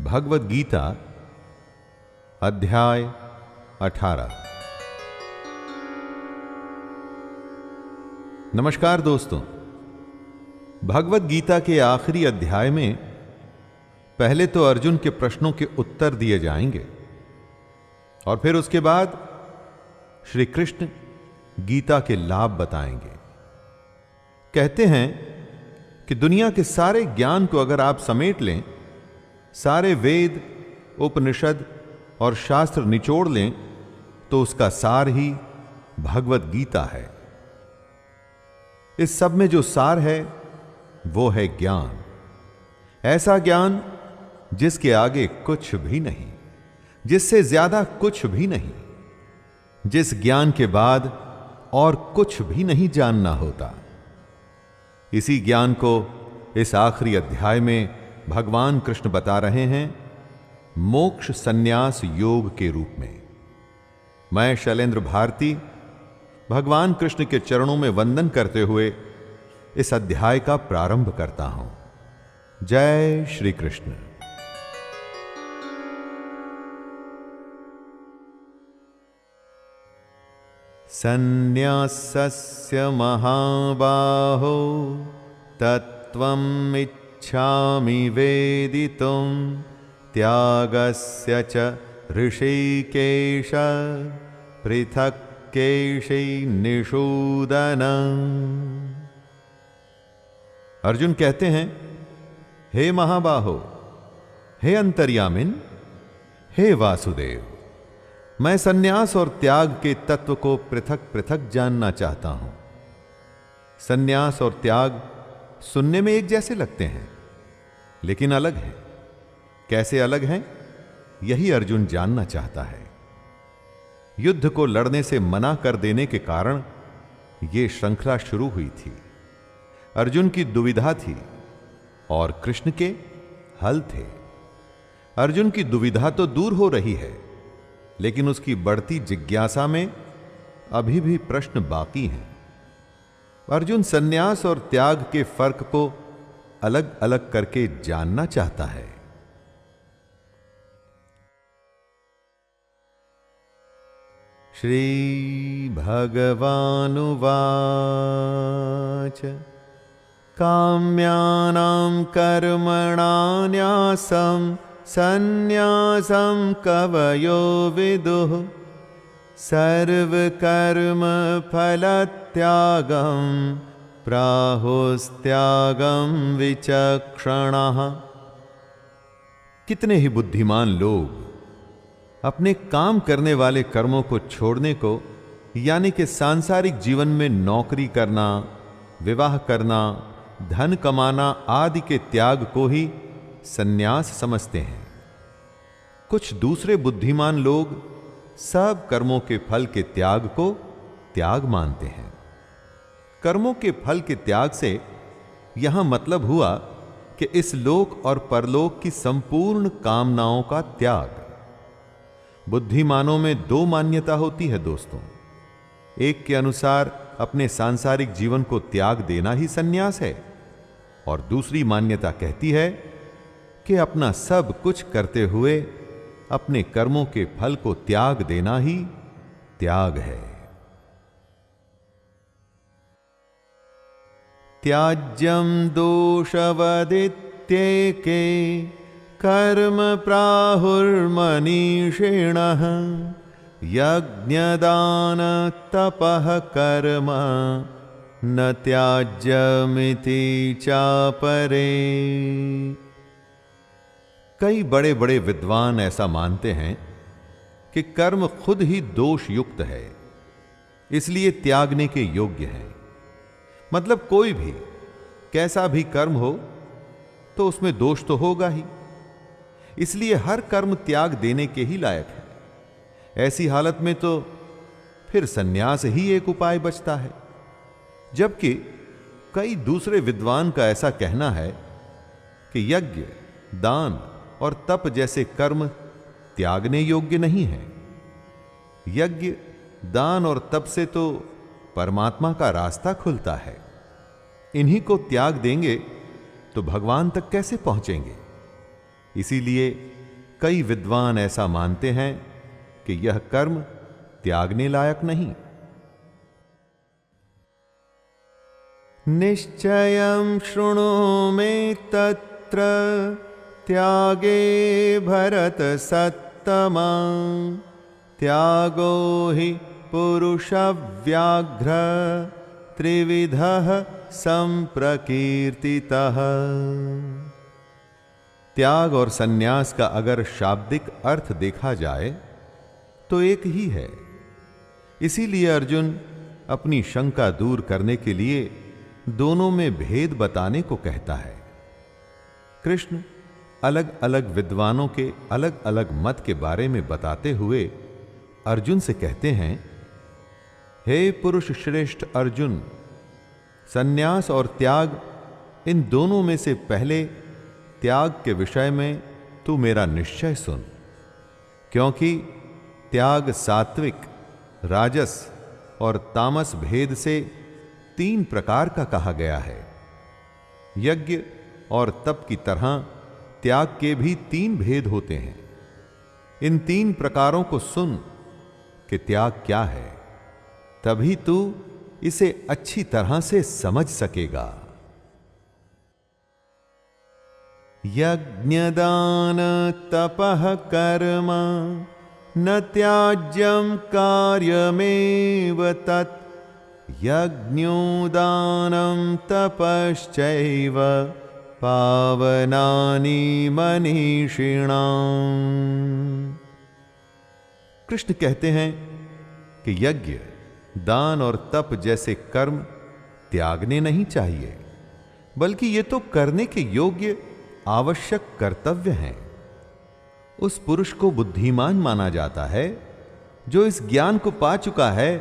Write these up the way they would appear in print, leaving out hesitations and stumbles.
भगवद गीता अध्याय 18। नमस्कार दोस्तों, भगवद गीता के आखिरी अध्याय में पहले तो अर्जुन के प्रश्नों के उत्तर दिए जाएंगे और फिर उसके बाद श्री कृष्ण गीता के लाभ बताएंगे। कहते हैं कि दुनिया के सारे ज्ञान को अगर आप समेट लें, सारे वेद, उपनिषद और शास्त्र निचोड़ लें, तो उसका सार ही भगवद गीता है। इस सब में जो सार है वो है ज्ञान। ऐसा ज्ञान जिसके आगे कुछ भी नहीं, जिससे ज्यादा कुछ भी नहीं, जिस ज्ञान के बाद और कुछ भी नहीं जानना होता। इसी ज्ञान को इस आखिरी अध्याय में भगवान कृष्ण बता रहे हैं मोक्ष संन्यास योग के रूप में। मैं शैलेंद्र भारती भगवान कृष्ण के चरणों में वंदन करते हुए इस अध्याय का प्रारंभ करता हूं। जय श्री कृष्ण। संन्यासस्य महाबाहो तत्त्वम् इच्छामि वेदितुं त्यागस्य च ऋषिकेश पृथक् केशै निषूदन। अर्जुन कहते हैं, हे महाबाहो, हे अंतर्यामिन, हे वासुदेव, मैं सन्यास और त्याग के तत्व को पृथक पृथक जानना चाहता हूं। सन्यास और त्याग सुनने में एक जैसे लगते हैं, लेकिन अलग हैं। कैसे अलग हैं, यही अर्जुन जानना चाहता है। युद्ध को लड़ने से मना कर देने के कारण यह श्रृंखला शुरू हुई थी। अर्जुन की दुविधा थी और कृष्ण के हल थे। अर्जुन की दुविधा तो दूर हो रही है, लेकिन उसकी बढ़ती जिज्ञासा में अभी भी प्रश्न बाकी हैं। अर्जुन सन्यास और त्याग के फर्क को अलग अलग करके जानना चाहता है। श्री भगवानुवाच काम्यानां कर्मणान्यासं सन्न्यासं कवयो विदुः सर्वकर्म फलत्यागं प्राहुस्त्यागं विचक्षणः। कितने ही बुद्धिमान लोग अपने काम करने वाले कर्मों को छोड़ने को, यानी कि सांसारिक जीवन में नौकरी करना, विवाह करना, धन कमाना आदि के त्याग को ही सन्यास समझते हैं। कुछ दूसरे बुद्धिमान लोग सब कर्मों के फल के त्याग को त्याग मानते हैं। कर्मों के फल के त्याग से यहां मतलब हुआ कि इस लोक और परलोक की संपूर्ण कामनाओं का त्याग। बुद्धिमानों में दो मान्यता होती है दोस्तों। एक के अनुसार अपने सांसारिक जीवन को त्याग देना ही सन्यास है, और दूसरी मान्यता कहती है कि अपना सब कुछ करते हुए अपने कर्मों के फल को त्याग देना ही त्याग है। त्याज्यं दोषवदित्येके कर्म प्राहुर्मनीषिणः यज्ञदान तपः कर्म न त्याज्यमिति चापरे। कई बड़े बड़े विद्वान ऐसा मानते हैं कि कर्म खुद ही दोष युक्त है, इसलिए त्यागने के योग्य है। मतलब कोई भी कैसा भी कर्म हो तो उसमें दोष तो होगा ही, इसलिए हर कर्म त्याग देने के ही लायक है। ऐसी हालत में तो फिर सन्यास ही एक उपाय बचता है। जबकि कई दूसरे विद्वान का ऐसा कहना है कि यज्ञ, दान और तप जैसे कर्म त्यागने योग्य नहीं है। यज्ञ, दान और तप से तो परमात्मा का रास्ता खुलता है। इन्हीं को त्याग देंगे तो भगवान तक कैसे पहुंचेंगे? इसीलिए कई विद्वान ऐसा मानते हैं कि यह कर्म त्यागने लायक नहीं। निश्चयं शृणु मे तत्र त्यागे भरत सत्तमा त्यागो हि पुरुष व्याघ्र त्रिविधः संप्रकीर्तितः। त्याग और सन्यास का अगर शाब्दिक अर्थ देखा जाए तो एक ही है। इसीलिए अर्जुन अपनी शंका दूर करने के लिए दोनों में भेद बताने को कहता है। कृष्ण अलग अलग विद्वानों के अलग अलग मत के बारे में बताते हुए अर्जुन से कहते हैं, हे पुरुष श्रेष्ठ अर्जुन, सन्यास और त्याग इन दोनों में से पहले त्याग के विषय में तू मेरा निश्चय सुन, क्योंकि त्याग सात्विक, राजस और तामस भेद से 3 प्रकार का कहा गया है। यज्ञ और तप की तरह त्याग के भी 3 भेद होते हैं। इन 3 प्रकारों को सुन कि त्याग क्या है, तभी तू इसे अच्छी तरह से समझ सकेगा। यज्ञदान तपः कर्म न त्याज्यं कार्यमेव तत् यज्ञोदानं तपश्चैव पावनानि मनीषिणाम्। कृष्ण कहते हैं कि यज्ञ, दान और तप जैसे कर्म त्यागने नहीं चाहिए, बल्कि ये तो करने के योग्य आवश्यक कर्तव्य हैं। उस पुरुष को बुद्धिमान माना जाता है जो इस ज्ञान को पा चुका है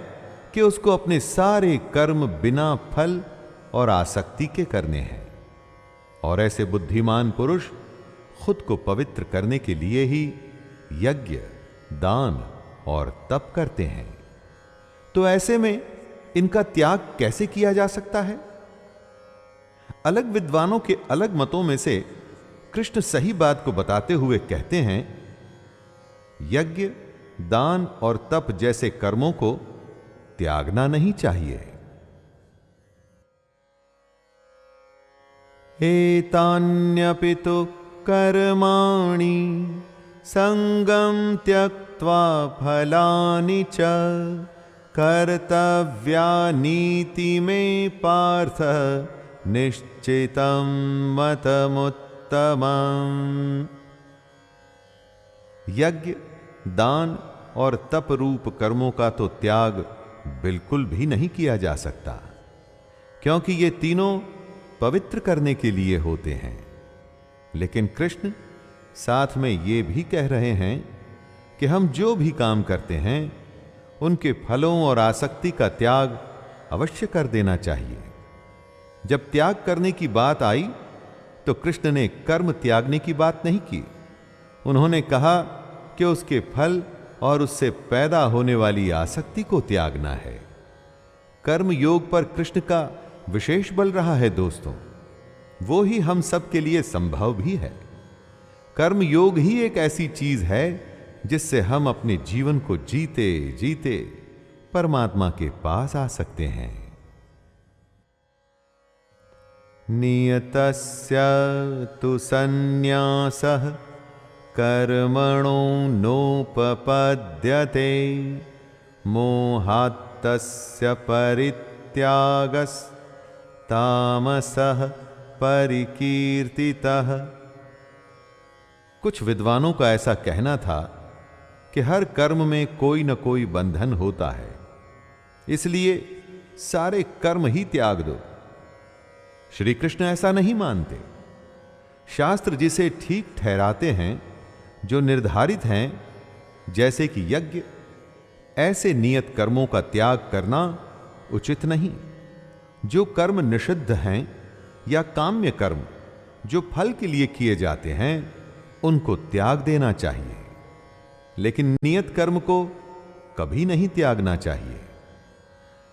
कि उसको अपने सारे कर्म बिना फल और आसक्ति के करने हैं। और ऐसे बुद्धिमान पुरुष खुद को पवित्र करने के लिए ही यज्ञ, दान और तप करते हैं। तो ऐसे में इनका त्याग कैसे किया जा सकता है? अलग विद्वानों के अलग मतों में से कृष्ण सही बात को बताते हुए कहते हैं, यज्ञ, दान और तप जैसे कर्मों को त्यागना नहीं चाहिए। एतान्यपि तु कर्माणि संगं त्यक्त्वा फलानि च कर्तव्यानीति मे पार्थ निश्चितं मतमुत्तमम्। यज्ञ, दान और तप रूप कर्मों का तो त्याग बिल्कुल भी नहीं किया जा सकता, क्योंकि ये तीनों पवित्र करने के लिए होते हैं। लेकिन कृष्ण साथ में ये भी कह रहे हैं कि हम जो भी काम करते हैं उनके फलों और आसक्ति का त्याग अवश्य कर देना चाहिए। जब त्याग करने की बात आई तो कृष्ण ने कर्म त्यागने की बात नहीं की। उन्होंने कहा कि उसके फल और उससे पैदा होने वाली आसक्ति को त्यागना है। कर्म योग पर कृष्ण का विशेष बल रहा है दोस्तों। वो ही हम सब के लिए संभव भी है। कर्म योग ही एक ऐसी चीज है जिससे हम अपने जीवन को जीते जीते परमात्मा के पास आ सकते हैं। नियतस्य तु सन्न्यासः कर्मणो नोपपद्यते मोहात्तस्य परित्यागस्तामसः परिकीर्तितः। कुछ विद्वानों का ऐसा कहना था कि हर कर्म में कोई न कोई बंधन होता है, इसलिए सारे कर्म ही त्याग दो। श्री कृष्ण ऐसा नहीं मानते। शास्त्र जिसे ठीक ठहराते हैं, जो निर्धारित हैं, जैसे कि यज्ञ, ऐसे नियत कर्मों का त्याग करना उचित नहीं। जो कर्म निषिद्ध हैं या काम्य कर्म जो फल के लिए किए जाते हैं, उनको त्याग देना चाहिए, लेकिन नियत कर्म को कभी नहीं त्यागना चाहिए।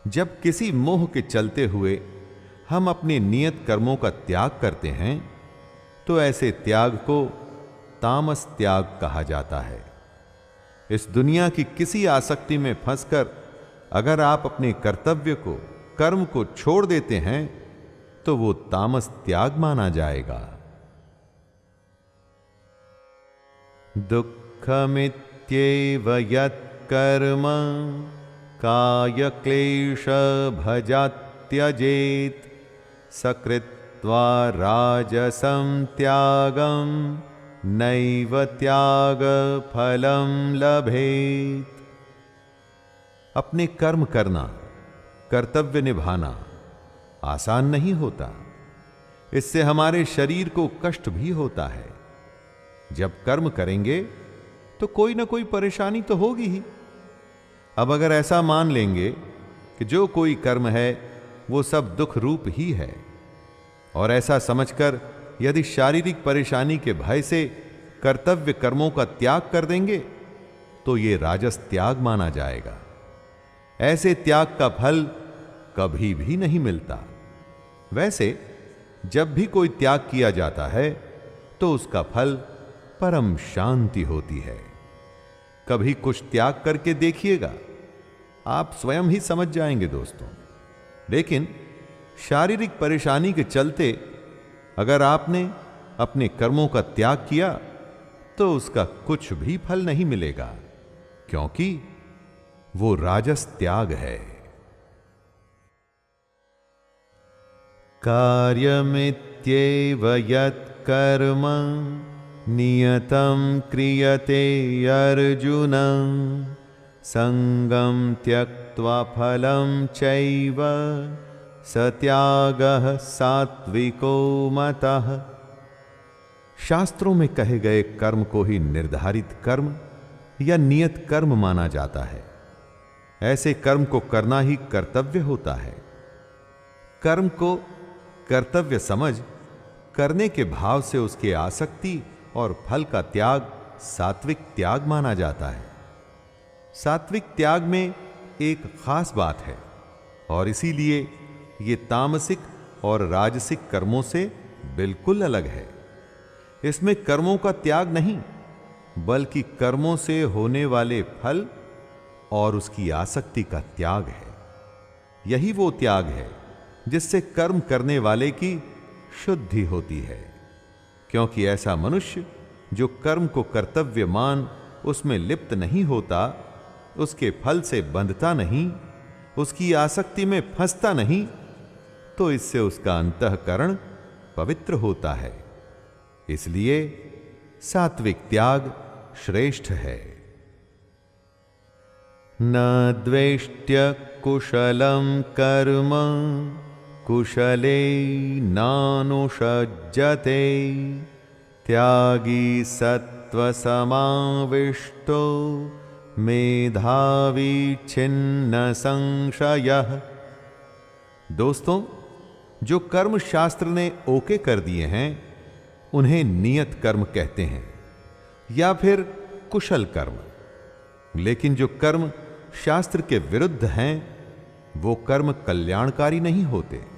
जब किसी मोह के चलते हुए हम अपने नियत कर्मों का त्याग करते हैं, तो ऐसे त्याग को तामस त्याग कहा जाता है। इस दुनिया की किसी आसक्ति में फंसकर अगर आप अपने कर्तव्य को, कर्म को छोड़ देते हैं तो वो तामस त्याग माना जाएगा। दुःखमित्येव यत्कर्म काय क्लेश भजात् त्यजेत सकृत्वा राजसं त्यागं नैव त्याग फलं लभेत। अपने कर्म करना, कर्तव्य निभाना आसान नहीं होता। इससे हमारे शरीर को कष्ट भी होता है। जब कर्म करेंगे तो कोई ना कोई परेशानी तो होगी ही। अब अगर ऐसा मान लेंगे कि जो कोई कर्म है वो सब दुख रूप ही है, और ऐसा समझकर यदि शारीरिक परेशानी के भय से कर्तव्य कर्मों का त्याग कर देंगे तो ये राजस त्याग माना जाएगा। ऐसे त्याग का फल कभी भी नहीं मिलता। वैसे जब भी कोई त्याग किया जाता है तो उसका फल परम शांति होती है। कभी कुछ त्याग करके देखिएगा, आप स्वयं ही समझ जाएंगे दोस्तों। लेकिन शारीरिक परेशानी के चलते अगर आपने अपने कर्मों का त्याग किया तो उसका कुछ भी फल नहीं मिलेगा, क्योंकि वो राजस त्याग है। कार्यमित्येव यत्कर्म नियतं क्रियते अर्जुन संगं त्यक्त्वा फलं चैव स त्यागः सात्विको मतः। शास्त्रों में कहे गए कर्म को ही निर्धारित कर्म या नियत कर्म माना जाता है। ऐसे कर्म को करना ही कर्तव्य होता है। कर्म को कर्तव्य समझ करने के भाव से उसके आसक्ति और फल का त्याग सात्विक त्याग माना जाता है। सात्विक त्याग में एक खास बात है, और इसीलिए ये तामसिक और राजसिक कर्मों से बिल्कुल अलग है। इसमें कर्मों का त्याग नहीं, बल्कि कर्मों से होने वाले फल और उसकी आसक्ति का त्याग है। यही वो त्याग है जिससे कर्म करने वाले की शुद्धि होती है। क्योंकि ऐसा मनुष्य जो कर्म को कर्तव्य मान उसमें लिप्त नहीं होता, उसके फल से बंधता नहीं, उसकी आसक्ति में फंसता नहीं, तो इससे उसका अंतःकरण पवित्र होता है। इसलिए सात्विक त्याग श्रेष्ठ है। न द्वेष्ट्य कुशलं कर्म कुशले नानुषज्जते त्यागी सत्व समाविष्टो मेधावी छिन्न संशयः। दोस्तों, जो कर्म शास्त्र ने ओके कर दिए हैं उन्हें नियत कर्म कहते हैं या फिर कुशल कर्म। लेकिन जो कर्म शास्त्र के विरुद्ध हैं वो कर्म कल्याणकारी नहीं होते।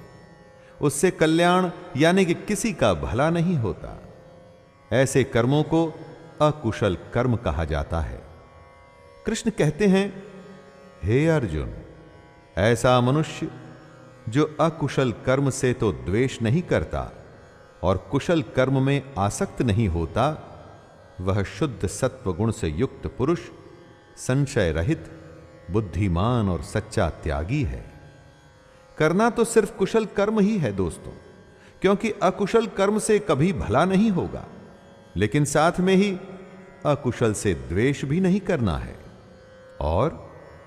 उससे कल्याण यानी कि किसी का भला नहीं होता। ऐसे कर्मों को अकुशल कर्म कहा जाता है। कृष्ण कहते हैं, हे अर्जुन, ऐसा मनुष्य जो अकुशल कर्म से तो द्वेष नहीं करता और कुशल कर्म में आसक्त नहीं होता, वह शुद्ध सत्व गुण से युक्त पुरुष संशय रहित, बुद्धिमान और सच्चा त्यागी है। करना तो सिर्फ कुशल कर्म ही है दोस्तों, क्योंकि अकुशल कर्म से कभी भला नहीं होगा। लेकिन साथ में ही अकुशल से द्वेष भी नहीं करना है और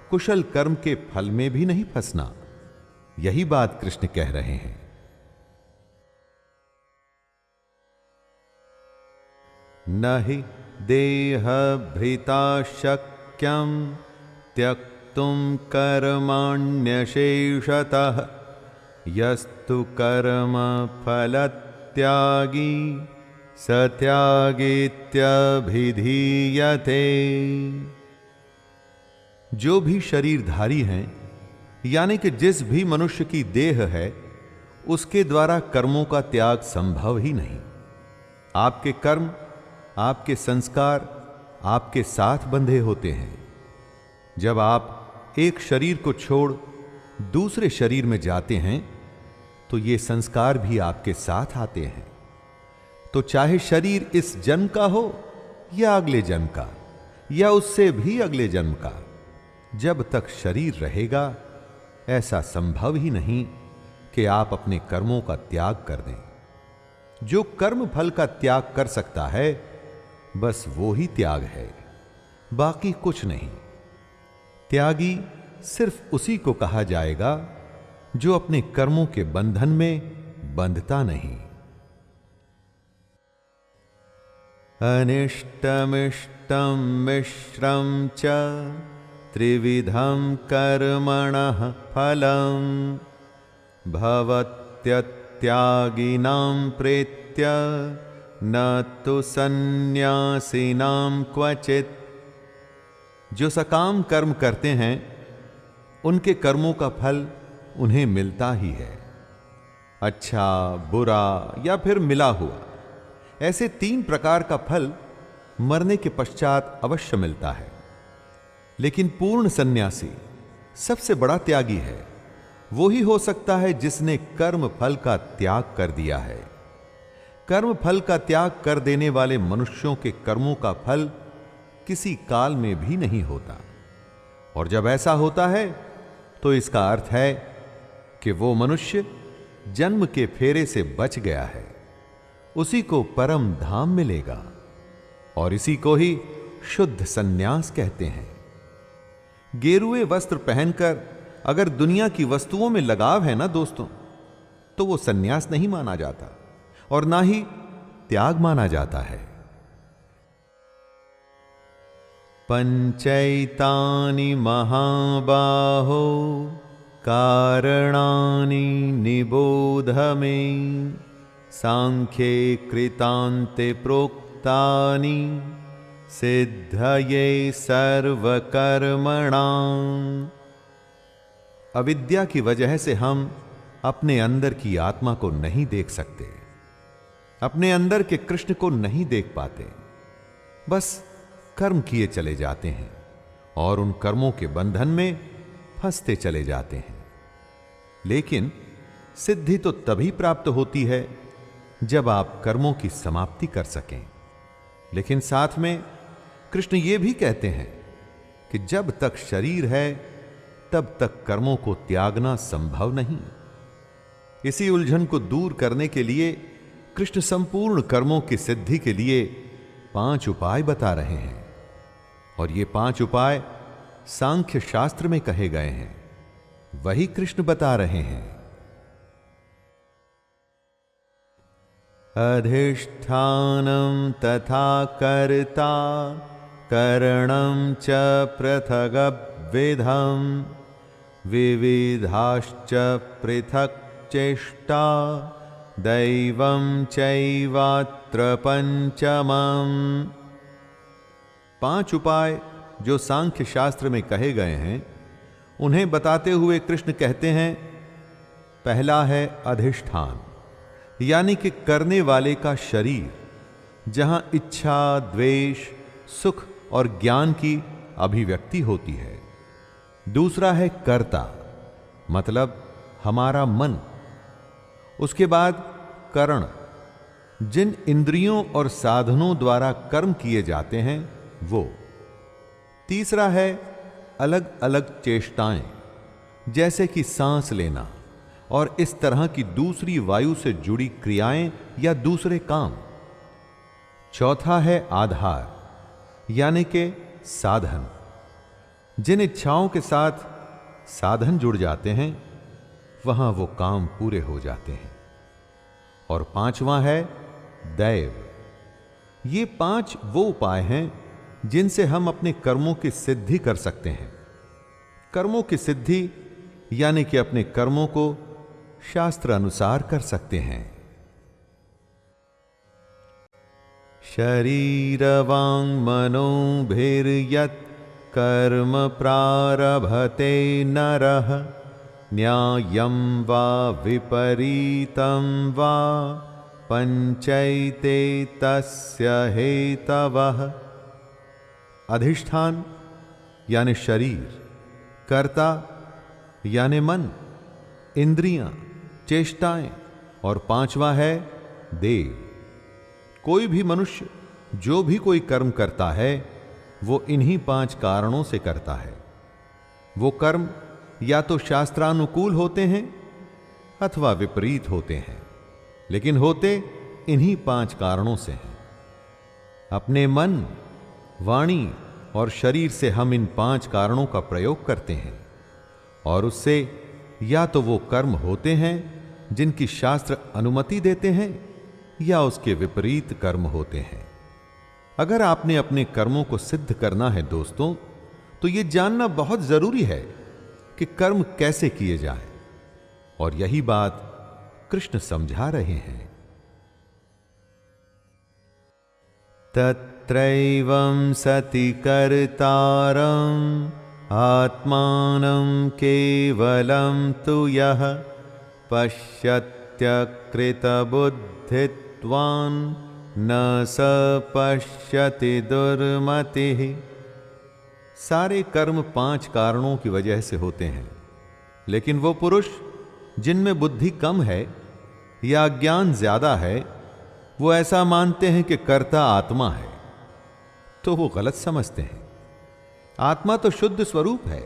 कुशल कर्म के फल में भी नहीं फंसना। यही बात कृष्ण कह रहे हैं। न हि देहभृता शक्यं त्यक्तुं कर्माण्यशेषतः यस्तु कर्म फलत्यागी स त्यागेत्यभिधीयते। जो भी शरीरधारी हैं, यानी कि जिस भी मनुष्य की देह है, उसके द्वारा कर्मों का त्याग संभव ही नहीं। आपके कर्म आपके संस्कार आपके साथ बंधे होते हैं। जब आप एक शरीर को छोड़ दूसरे शरीर में जाते हैं तो ये संस्कार भी आपके साथ आते हैं। तो चाहे शरीर इस जन्म का हो या अगले जन्म का या उससे भी अगले जन्म का, जब तक शरीर रहेगा ऐसा संभव ही नहीं कि आप अपने कर्मों का त्याग कर दें। जो कर्म फल का त्याग कर सकता है बस वो ही त्याग है, बाकी कुछ नहीं। त्यागी सिर्फ उसी को कहा जाएगा जो अपने कर्मों के बंधन में बंधता नहीं। अनिष्टमिष्टं मिश्रं च त्रिविधं कर्मणः फलं भवत्यत्यागिनां प्रेत्य न तो सन्यासिनां क्वचित्। जो सकाम कर्म करते हैं उनके कर्मों का फल उन्हें मिलता ही है, अच्छा बुरा या फिर मिला हुआ। ऐसे 3 प्रकार का फल मरने के पश्चात अवश्य मिलता है। लेकिन पूर्ण सन्यासी सबसे बड़ा त्यागी है। वो ही हो सकता है जिसने कर्म फल का त्याग कर दिया है। कर्म फल का त्याग कर देने वाले मनुष्यों के कर्मों का फल किसी काल में भी नहीं होता। और जब ऐसा होता है तो इसका अर्थ है कि वो मनुष्य जन्म के फेरे से बच गया है। उसी को परम धाम मिलेगा और इसी को ही शुद्ध सन्यास कहते हैं। गेरुए वस्त्र पहनकर अगर दुनिया की वस्तुओं में लगाव है ना दोस्तों, तो वो सन्यास नहीं माना जाता और ना ही त्याग माना जाता है। पंचैतानि महाबाहो कारणानि निबोध मे सांख्ये कृतान्ते प्रोक्तानि सिद्धये सर्वकर्मणां। अविद्या की वजह से हम अपने अंदर की आत्मा को नहीं देख सकते, अपने अंदर के कृष्ण को नहीं देख पाते। बस कर्म किए चले जाते हैं और उन कर्मों के बंधन में फंसते चले जाते हैं। लेकिन सिद्धि तो तभी प्राप्त होती है जब आप कर्मों की समाप्ति कर सकें। लेकिन साथ में कृष्ण ये भी कहते हैं कि जब तक शरीर है तब तक कर्मों को त्यागना संभव नहीं। इसी उलझन को दूर करने के लिए कृष्ण संपूर्ण कर्मों की सिद्धि के लिए 5 उपाय बता रहे हैं। और ये 5 उपाय सांख्य शास्त्र में कहे गए हैं, वही कृष्ण बता रहे हैं। अधिष्ठानं तथा कर्ता करणं च पृथग्विधं विविधाश्च पृथक् चेष्टा दैवं चैवात्र पंचमम्। 5 उपाय जो सांख्य शास्त्र में कहे गए हैं, उन्हें बताते हुए कृष्ण कहते हैं, पहला है अधिष्ठान, यानी कि करने वाले का शरीर, जहां इच्छा, द्वेष, सुख और ज्ञान की अभिव्यक्ति होती है। दूसरा है कर्ता, मतलब हमारा मन। उसके बाद करण, जिन इंद्रियों और साधनों द्वारा कर्म किए जाते हैं वो। तीसरा है अलग अलग चेष्टाएं, जैसे कि सांस लेना और इस तरह की दूसरी वायु से जुड़ी क्रियाएं या दूसरे काम। चौथा है आधार, यानी कि साधन, जिन इच्छाओं के साथ साधन जुड़ जाते हैं वहां वो काम पूरे हो जाते हैं। और 5वां है दैव। ये 5 वो उपाय हैं जिनसे हम अपने कर्मों की सिद्धि कर सकते हैं। कर्मों की सिद्धि यानी कि अपने कर्मों को शास्त्र अनुसार कर सकते हैं। शरीर वांग मनोभिर्यत् कर्म प्रारभते नरः न्यायं वा विपरीतं वा पंचैते तस्य हेतवः। अधिष्ठान यानी शरीर, कर्ता यानी मन, इंद्रियां, चेष्टाएं और पांचवा है देव। कोई भी मनुष्य जो भी कोई कर्म करता है वो इन्हीं 5 कारणों से करता है। वो कर्म या तो शास्त्रानुकूल होते हैं अथवा विपरीत होते हैं, लेकिन होते इन्हीं 5 कारणों से हैं। अपने मन, वाणी और शरीर से हम इन 5 कारणों का प्रयोग करते हैं और उससे या तो वो कर्म होते हैं जिनकी शास्त्र अनुमति देते हैं या उसके विपरीत कर्म होते हैं। अगर आपने अपने कर्मों को सिद्ध करना है दोस्तों, तो यह जानना बहुत जरूरी है कि कर्म कैसे किए जाएं, और यही बात कृष्ण समझा रहे हैं। तत्रैवं सति कर्तारम् आत्मानं केवलं तु यः पश्यत्यकृतबुद्धित्वान् न स पश्यति दुर्मतिः। सारे कर्म 5 कारणों की वजह से होते हैं, लेकिन वो पुरुष जिनमें बुद्धि कम है या ज्ञान ज्यादा है, वो ऐसा मानते हैं कि कर्ता आत्मा है, तो वो गलत समझते हैं। आत्मा तो शुद्ध स्वरूप है,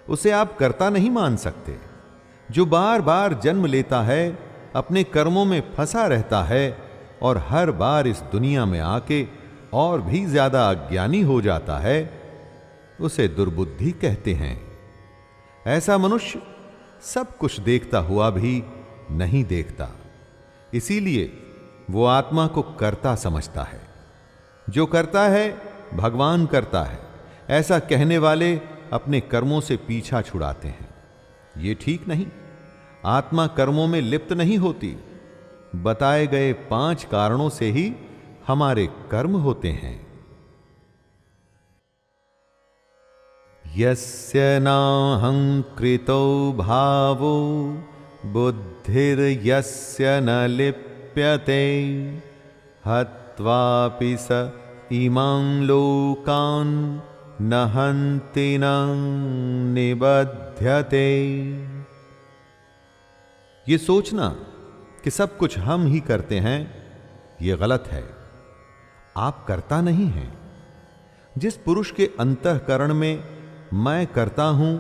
उसे आप कर्ता नहीं मान सकते। जो बार बार जन्म लेता है, अपने कर्मों में फंसा रहता है और हर बार इस दुनिया में आके और भी ज्यादा अज्ञानी हो जाता है, उसे दुर्बुद्धि कहते हैं। ऐसा मनुष्य सब कुछ देखता हुआ भी नहीं देखता, इसीलिए वो आत्मा को कर्ता समझता है। जो करता है भगवान करता है, ऐसा कहने वाले अपने कर्मों से पीछा छुड़ाते हैं। ये ठीक नहीं। आत्मा कर्मों में लिप्त नहीं होती। बताए गए 5 कारणों से ही हमारे कर्म होते हैं। यस्य नाहंकृतो भावो बुद्धिर्यस्य न लिप्यते हत्वापि स इमां लोकान् न हन्ति न निबध्यते। ये सोचना कि सब कुछ हम ही करते हैं, ये गलत है। आप करता नहीं हैं। जिस पुरुष के अंतःकरण में मैं करता हूं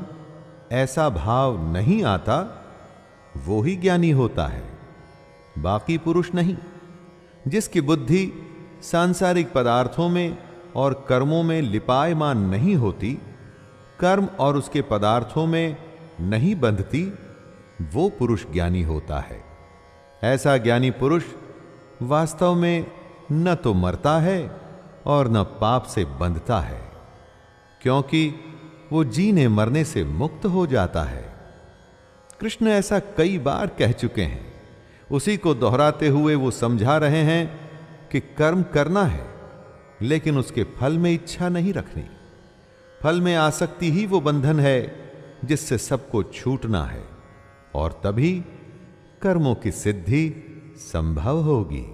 ऐसा भाव नहीं आता, वो ही ज्ञानी होता है, बाकी पुरुष नहीं। जिसकी बुद्धि सांसारिक पदार्थों में और कर्मों में लिपायमान नहीं होती, कर्म और उसके पदार्थों में नहीं बंधती, वो पुरुष ज्ञानी होता है। ऐसा ज्ञानी पुरुष वास्तव में न तो मरता है और न पाप से बंधता है, क्योंकि वो जीने मरने से मुक्त हो जाता है। कृष्ण ऐसा कई बार कह चुके हैं। उसी को दोहराते हुए वो समझा रहे हैं कि कर्म करना है, लेकिन उसके फल में इच्छा नहीं रखनी। फल में आसक्ति ही वो बंधन है जिससे सबको छूटना है, और तभी कर्मों की सिद्धि संभव होगी।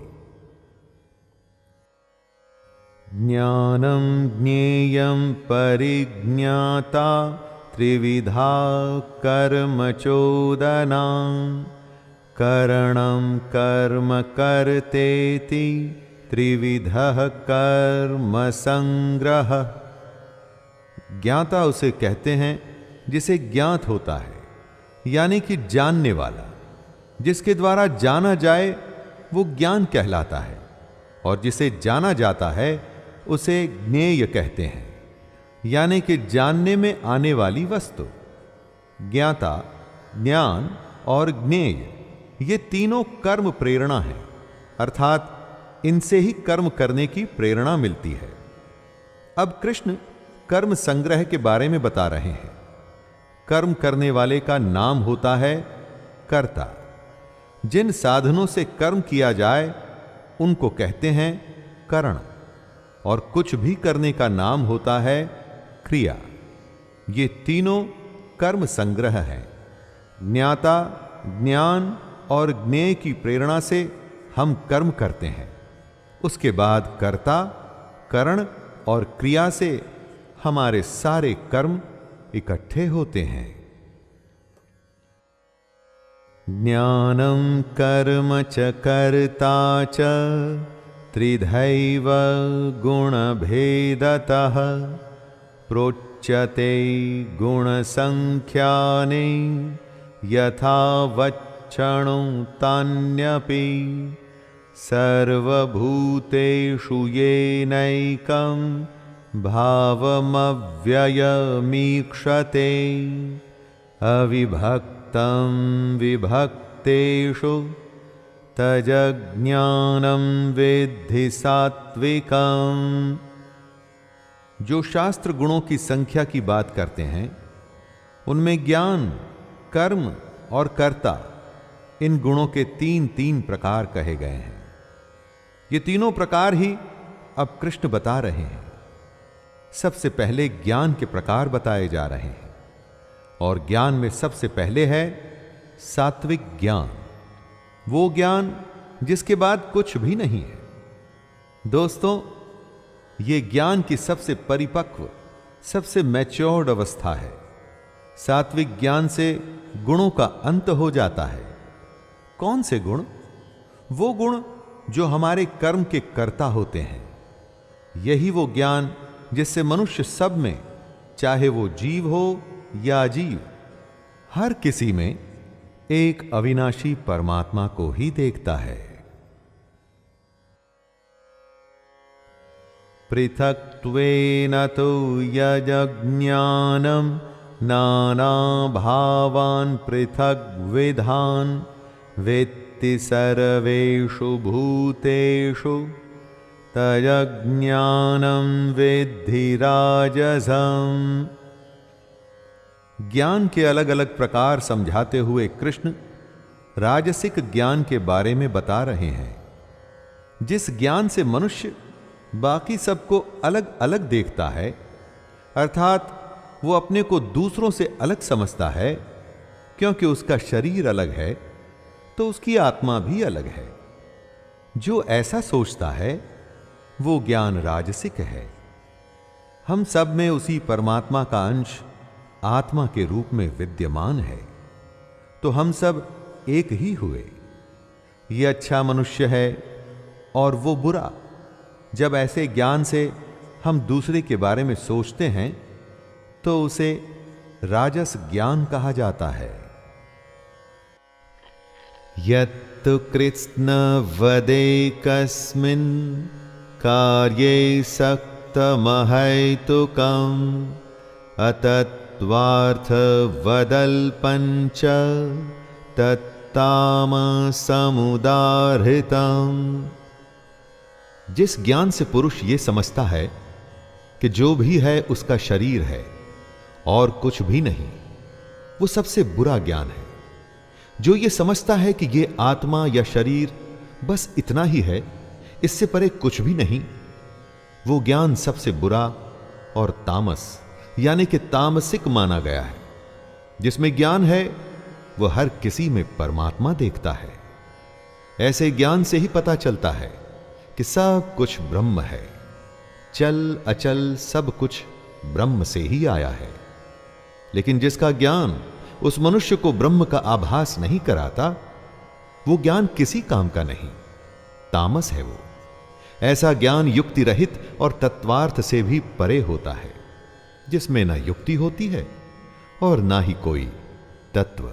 ज्ञानम ज्ञेयं परिज्ञाता त्रिविधा कर्म चोदना करणं कर्म कर्तेति त्रिविधः कर्म संग्रह। ज्ञाता उसे कहते हैं जिसे ज्ञात होता है, यानी कि जानने वाला। जिसके द्वारा जाना जाए वो ज्ञान कहलाता है, और जिसे जाना जाता है उसे ज्ञेय कहते हैं, यानी कि जानने में आने वाली वस्तु। ज्ञाता, ज्ञान और ज्ञेय ये तीनों कर्म प्रेरणा है, अर्थात इनसे ही कर्म करने की प्रेरणा मिलती है। अब कृष्ण कर्म संग्रह के बारे में बता रहे हैं। कर्म करने वाले का नाम होता है कर्ता। जिन साधनों से कर्म किया जाए उनको कहते हैं करण, और कुछ भी करने का नाम होता है क्रिया। ये तीनों कर्म संग्रह है। ज्ञाता, ज्ञान और ज्ञेय की प्रेरणा से हम कर्म करते हैं, उसके बाद कर्ता, करण और क्रिया से हमारे सारे कर्म इकट्ठे होते हैं। ज्ञानम कर्म च कर्ता च त्रिधैव गुणभेदतः प्रोच्यते गुणसंख्याने यथा वक्षणो तान्यपि सर्वभूतेषु येनैकं भावमव्ययमीक्षते अविभक्तं विभक्तेषु तज्ज्ञानं विद्धि सात्विकम्। जो शास्त्र गुणों की संख्या की बात करते हैं, उनमें ज्ञान, कर्म और कर्ता, इन गुणों के तीन तीन प्रकार कहे गए हैं। ये तीनों प्रकार ही अब कृष्ण बता रहे हैं। सबसे पहले ज्ञान के प्रकार बताए जा रहे हैं, और ज्ञान में सबसे पहले है सात्विक ज्ञान, वो ज्ञान जिसके बाद कुछ भी नहीं है। दोस्तों, ये ज्ञान की सबसे परिपक्व, सबसे मैच्योर्ड अवस्था है। सात्विक ज्ञान से गुणों का अंत हो जाता है। कौन से गुण? वो गुण जो हमारे कर्म के कर्ता होते हैं। यही वो ज्ञान जिससे मनुष्य सब में, चाहे वो जीव हो या अजीव, हर किसी में एक अविनाशी परमात्मा को ही देखता है। पृथक्त्वेन तु यज्ञानं नाना भावान् पृथग्विधान् वेत्ति सर्वेषु भूतेषु तज्ज्ञानं विद्धि राजसम्। ज्ञान के अलग अलग प्रकार समझाते हुए कृष्ण राजसिक ज्ञान के बारे में बता रहे हैं। जिस ज्ञान से मनुष्य बाकी सबको अलग अलग देखता है, अर्थात वो अपने को दूसरों से अलग समझता है, क्योंकि उसका शरीर अलग है तो उसकी आत्मा भी अलग है। जो ऐसा सोचता है वो ज्ञान राजसिक है। हम सब में उसी परमात्मा का अंश आत्मा के रूप में विद्यमान है, तो हम सब एक ही हुए। ये अच्छा मनुष्य है और वो बुरा। जब ऐसे ज्ञान से हम दूसरे के बारे में सोचते हैं तो उसे राजस ज्ञान कहा जाता है। यत्तु कृत्स्न वदेकस्मिन् कार्ये सक्तमहैतुकम् अतत्त्वार्थ वदल्पञ्च तत्तामसमुदाहृतम्। जिस ज्ञान से पुरुष ये समझता है कि जो भी है उसका शरीर है और कुछ भी नहीं, वो सबसे बुरा ज्ञान है। जो ये समझता है कि ये आत्मा या शरीर बस इतना ही है, इससे परे कुछ भी नहीं, वो ज्ञान सबसे बुरा और तामस यानी कि तामसिक माना गया है। जिसमें ज्ञान है वो हर किसी में परमात्मा देखता है। ऐसे ज्ञान से ही पता चलता है कि सब कुछ ब्रह्म है। चल अचल सब कुछ ब्रह्म से ही आया है। लेकिन जिसका ज्ञान उस मनुष्य को ब्रह्म का आभास नहीं कराता, वो ज्ञान किसी काम का नहीं, तामस है वो। ऐसा ज्ञान युक्ति रहित और तत्वार्थ से भी परे होता है, जिसमें ना युक्ति होती है और ना ही कोई तत्व।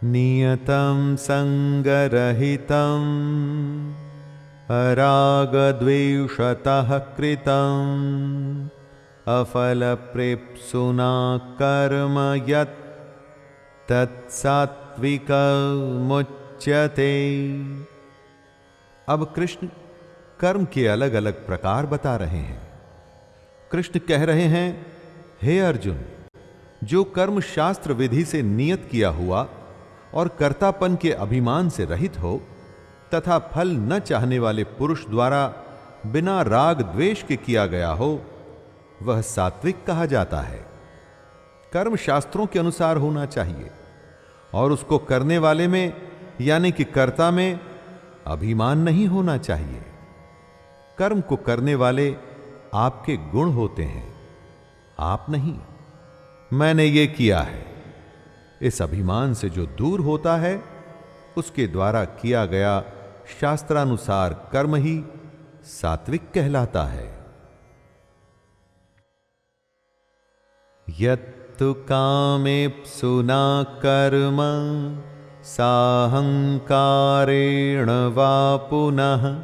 नियतं संगरहितं अरागद्वेषतः कृतं अफलप्रेप्सुना कर्म यत् तत्सात्विकमुच्यते। अब कृष्ण कर्म के अलग अलग प्रकार बता रहे हैं। कृष्ण कह रहे हैं, हे अर्जुन, जो कर्म शास्त्र विधि से नियत किया हुआ और कर्तापन के अभिमान से रहित हो तथा फल न चाहने वाले पुरुष द्वारा बिना राग द्वेष के किया गया हो, वह सात्विक कहा जाता है। कर्म शास्त्रों के अनुसार होना चाहिए, और उसको करने वाले में यानी कि कर्ता में अभिमान नहीं होना चाहिए। कर्म को करने वाले आपके गुण होते हैं, आप नहीं। मैंने ये किया है, इस अभिमान से जो दूर होता है उसके द्वारा किया गया शास्त्रानुसार कर्म ही सात्विक कहलाता है। यत्तु कामेप्सुना कर्म साहंकारेण वा पुनः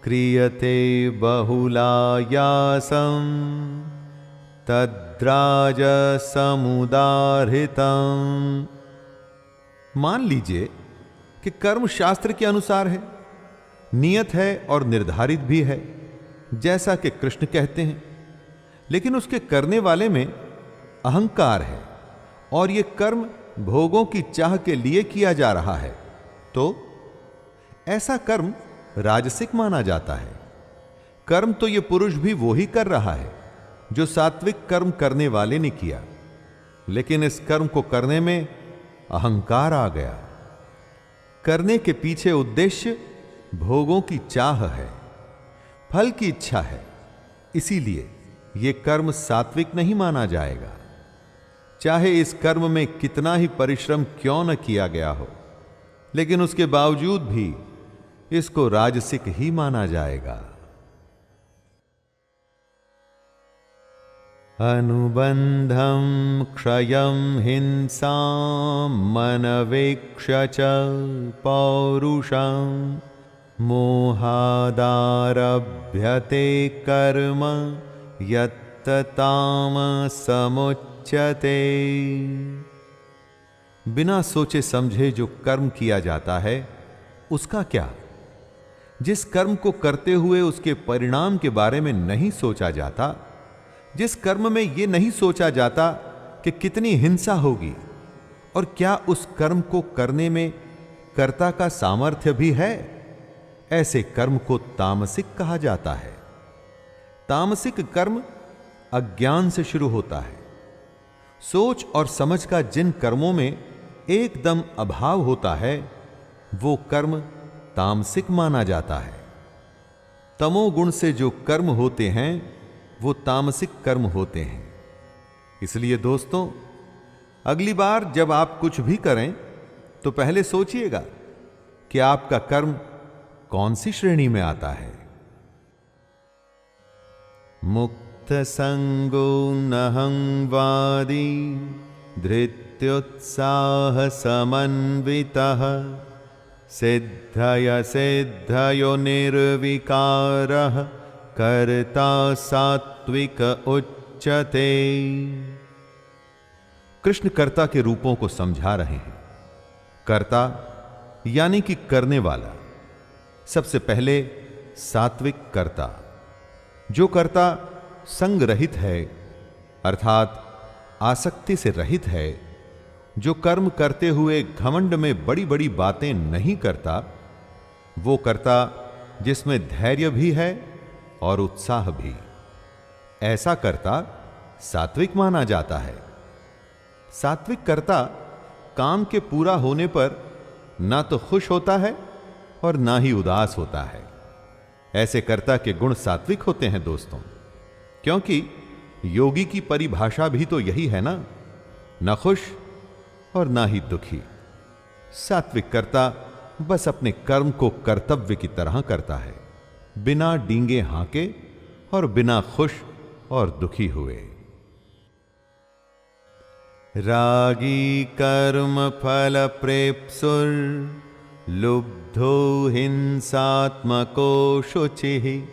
क्रियते बहुलायासं तद्राजसमुदाहृतम्। मान लीजिए कि कर्म शास्त्र के अनुसार है, नियत है और निर्धारित भी है, जैसा कि कृष्ण कहते हैं, लेकिन उसके करने वाले में अहंकार है और यह कर्म भोगों की चाह के लिए किया जा रहा है, तो ऐसा कर्म राजसिक माना जाता है। कर्म तो यह पुरुष भी वो ही कर रहा है जो सात्विक कर्म करने वाले ने किया, लेकिन इस कर्म को करने में अहंकार आ गया। करने के पीछे उद्देश्य भोगों की चाह है, फल की इच्छा है, इसीलिए यह कर्म सात्विक नहीं माना जाएगा। चाहे इस कर्म में कितना ही परिश्रम क्यों न किया गया हो, लेकिन उसके बावजूद भी इसको राजसिक ही माना जाएगा। अनुबंधम क्षयं हिंसां मनवेक्ष च पौरुषं मोहादारभ्यते कर्म यत्तामसमुच्यते। बिना सोचे समझे जो कर्म किया जाता है उसका क्या? जिस कर्म को करते हुए उसके परिणाम के बारे में नहीं सोचा जाता, जिस कर्म में यह नहीं सोचा जाता कि कितनी हिंसा होगी और क्या उस कर्म को करने में कर्ता का सामर्थ्य भी है, ऐसे कर्म को तामसिक कहा जाता है। तामसिक कर्म अज्ञान से शुरू होता है। सोच और समझ का जिन कर्मों में एकदम अभाव होता है वो कर्म तामसिक माना जाता है। तमोगुण से जो कर्म होते हैं वो तामसिक कर्म होते हैं। इसलिए दोस्तों, अगली बार जब आप कुछ भी करें तो पहले सोचिएगा कि आपका कर्म कौन सी श्रेणी में आता है। मुक्त संगो नहंवादी धृत्युत्साह समन्वितः सिद्धय सिद्धयो निर्विकारः कर्ता सात्विक उच्यते। कृष्ण कर्ता के रूपों को समझा रहे हैं। कर्ता यानी कि करने वाला। सबसे पहले सात्विक कर्ता, जो कर्ता संग रहित है अर्थात आसक्ति से रहित है, जो कर्म करते हुए घमंड में बड़ी बड़ी बातें नहीं करता, वो कर्ता जिसमें धैर्य भी है और उत्साह भी, ऐसा कर्ता सात्विक माना जाता है। सात्विक कर्ता काम के पूरा होने पर ना तो खुश होता है और ना ही उदास होता है। ऐसे कर्ता के गुण सात्विक होते हैं दोस्तों, क्योंकि योगी की परिभाषा भी तो यही है ना, न खुश और ना ही दुखी। सात्विक कर्ता बस अपने कर्म को कर्तव्य की तरह करता है, बिना डींगे हांके और बिना खुश और दुखी हुए। रागी कर्म फल प्रेप्सुर लुब्धो हिंसात्मको शुचिः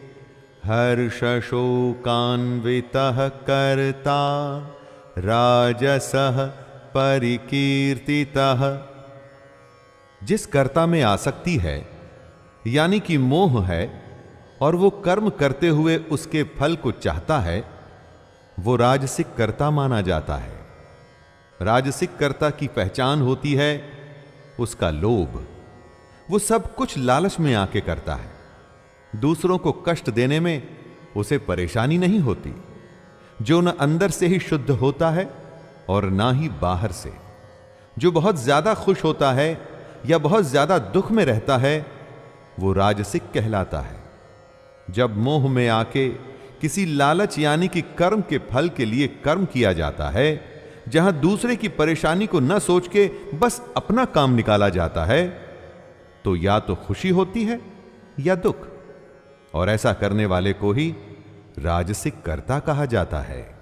हर्ष शोकान्वितः कर्ता राजसः परिकीर्तितः। जिस कर्ता में आसक्ति है यानी कि मोह है और वो कर्म करते हुए उसके फल को चाहता है, वो राजसिक कर्ता माना जाता है। राजसिक कर्ता की पहचान होती है उसका लोभ। वो सब कुछ लालच में आके करता है। दूसरों को कष्ट देने में उसे परेशानी नहीं होती, जो न अंदर से ही शुद्ध होता है और ना ही बाहर से। जो बहुत ज्यादा खुश होता है या बहुत ज्यादा दुख में रहता है, वो राजसिक कहलाता है। जब मोह में आके किसी लालच यानी कि कर्म के फल के लिए कर्म किया जाता है, जहां दूसरे की परेशानी को न सोच के बस अपना काम निकाला जाता है, तो या तो खुशी होती है या दुख, और ऐसा करने वाले को ही राजसिक कर्ता कहा जाता है।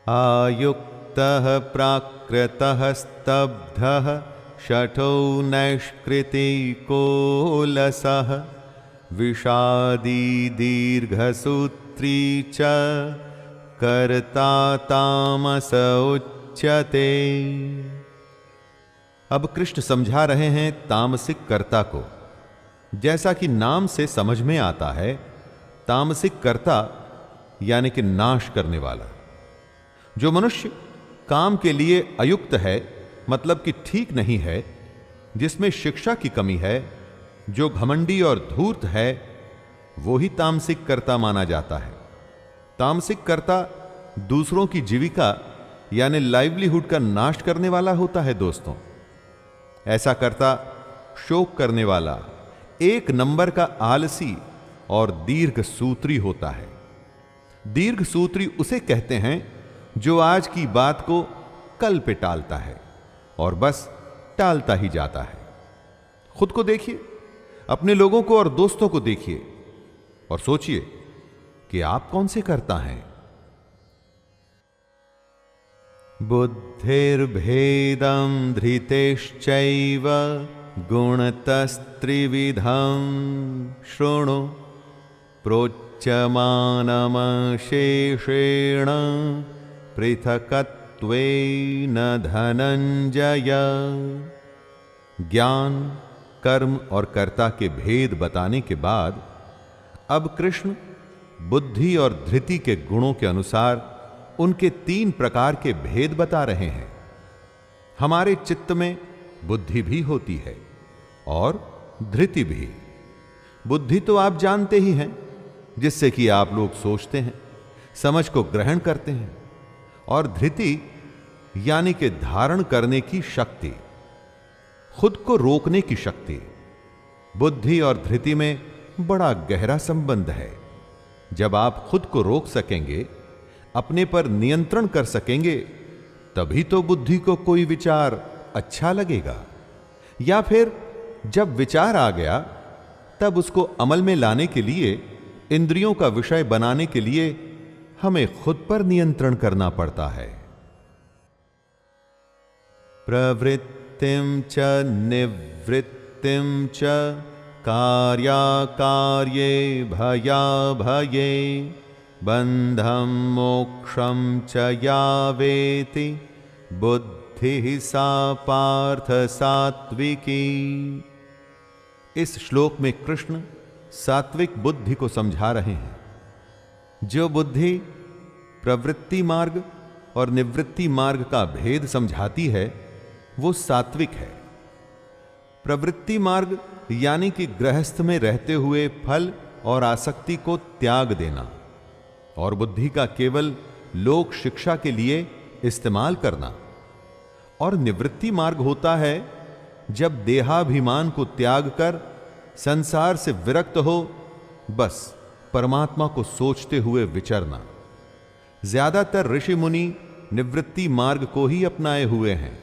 आयुक्तः प्राकृतः स्तब्धः शठो नैष्कृतिकोलसः विषादी दीर्घसूत्री च कर्ता तामस उच्यते। अब कृष्ण समझा रहे हैं तामसिक कर्ता को। जैसा कि नाम से समझ में आता है, तामसिक कर्ता यानी कि नाश करने वाला। जो मनुष्य काम के लिए अयुक्त है, मतलब कि ठीक नहीं है, जिसमें शिक्षा की कमी है, जो घमंडी और धूर्त है, वो ही तामसिक कर्ता माना जाता है। तामसिक कर्ता दूसरों की जीविका यानी लाइवलीहुड का नाश करने वाला होता है। दोस्तों, ऐसा कर्ता शोक करने वाला, एक नंबर का आलसी और दीर्घ सूत्री होता है। दीर्घ सूत्री उसे कहते हैं जो आज की बात को कल पे टालता है और बस टालता ही जाता है। खुद को देखिए, अपने लोगों को और दोस्तों को देखिए और सोचिए कि आप कौन से कर्ता हैं। बुद्धिर्भेदं धृतेश्चैव गुणतस्त्रिविधं शृणु प्रोच्यमानमशेषेण पृथकत्वेन धनंजय। ज्ञान, कर्म और कर्ता के भेद बताने के बाद अब कृष्ण बुद्धि और धृति के गुणों के अनुसार उनके 3 प्रकार के भेद बता रहे हैं। हमारे चित्त में बुद्धि भी होती है और धृति भी। बुद्धि तो आप जानते ही हैं, जिससे कि आप लोग सोचते हैं, समझ को ग्रहण करते हैं, और धृति यानी कि धारण करने की शक्ति, खुद को रोकने की शक्ति। बुद्धि और धृति में बड़ा गहरा संबंध है। जब आप खुद को रोक सकेंगे, अपने पर नियंत्रण कर सकेंगे, तभी तो बुद्धि को कोई विचार अच्छा लगेगा। या फिर जब विचार आ गया, तब उसको अमल में लाने के लिए, इंद्रियों का विषय बनाने के लिए हमें खुद पर नियंत्रण करना पड़ता है। प्रवृत्तिं च निवृत्तिं च कार्याकार्ये भयाभये बंधं मोक्षं च या वेति बुद्धिः सा पार्थ सात्विकी। इस श्लोक में कृष्ण सात्विक बुद्धि को समझा रहे हैं। जो बुद्धि प्रवृत्ति मार्ग और निवृत्ति मार्ग का भेद समझाती है, वो सात्विक है। प्रवृत्ति मार्ग यानी कि गृहस्थ में रहते हुए फल और आसक्ति को त्याग देना, और बुद्धि का केवल लोक शिक्षा के लिए इस्तेमाल करना। और निवृत्ति मार्ग होता है जब देहाभिमान को त्याग कर संसार से विरक्त हो, बस परमात्मा को सोचते हुए विचरना। ज्यादातर ऋषि मुनि निवृत्ति मार्ग को ही अपनाए हुए हैं।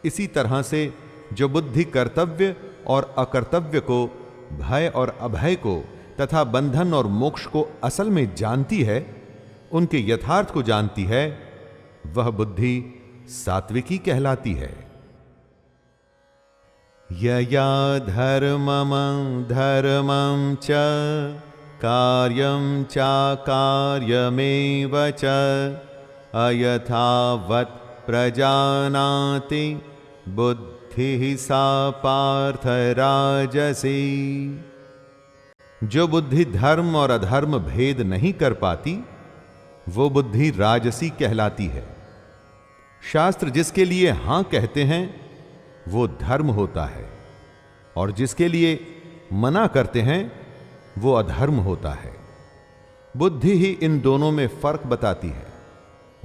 इसी तरह से जो बुद्धि कर्तव्य और अकर्तव्य को, भय और अभय को तथा बंधन और मोक्ष को असल में जानती है, उनके यथार्थ को जानती है, वह बुद्धि सात्विकी कहलाती है। यया धर्मं धर्मं च कार्यं चाकार्यमेव च अयथावत् प्रजानाति बुद्धिः सा पार्थ राजसी। जो बुद्धि धर्म और अधर्म भेद नहीं कर पाती, वो बुद्धि राजसी कहलाती है। शास्त्र जिसके लिए हां कहते हैं, वो धर्म होता है, और जिसके लिए मना करते हैं, वो अधर्म होता है। बुद्धि ही इन दोनों में फर्क बताती है,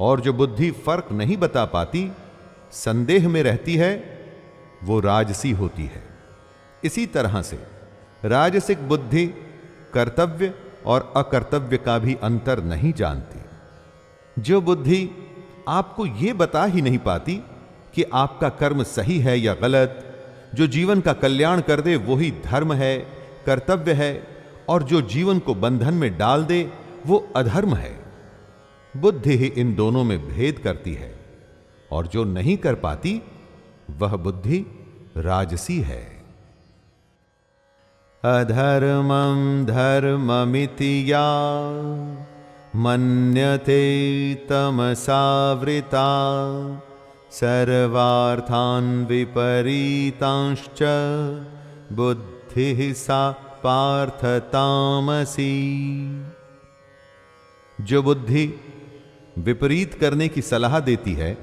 और जो बुद्धि फर्क नहीं बता पाती, संदेह में रहती है, वो राजसी होती है। इसी तरह से राजसिक बुद्धि कर्तव्य और अकर्तव्य का भी अंतर नहीं जानती। जो बुद्धि आपको यह बता ही नहीं पाती कि आपका कर्म सही है या गलत, जो जीवन का कल्याण कर दे वही धर्म है, कर्तव्य है, और जो जीवन को बंधन में डाल दे वो अधर्म है, बुद्धि ही इन दोनों में भेद करती है। और जो नहीं कर पाती वह बुद्धि राजसी है। अधर्मं धर्ममिति या मन्यते तमसावृता सर्वार्थान् विपरीतांश्च बुद्धिः सा पार्थ तामसी। जो बुद्धि विपरीत करने की सलाह देती है,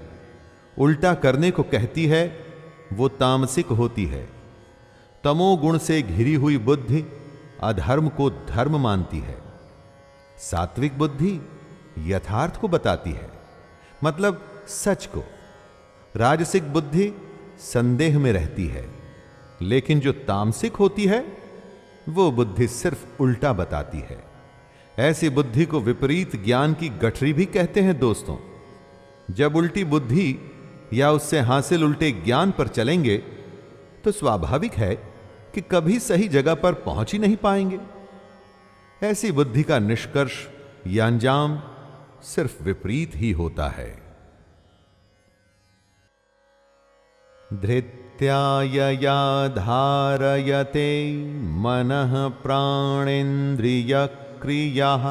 उल्टा करने को कहती है, वो तामसिक होती है। तमोगुण से घिरी हुई बुद्धि अधर्म को धर्म मानती है। सात्विक बुद्धि यथार्थ को बताती है, मतलब सच को। राजसिक बुद्धि संदेह में रहती है, लेकिन जो तामसिक होती है वो बुद्धि सिर्फ उल्टा बताती है। ऐसी बुद्धि को विपरीत ज्ञान की गठरी भी कहते हैं दोस्तों। जब उल्टी बुद्धि या उससे हासिल उल्टे ज्ञान पर चलेंगे तो स्वाभाविक है कि कभी सही जगह पर पहुंच ही नहीं पाएंगे। ऐसी बुद्धि का निष्कर्ष या अंजाम सिर्फ विपरीत ही होता है। धृत्या यया धारयते मनः प्राणेन्द्रिय क्रियाः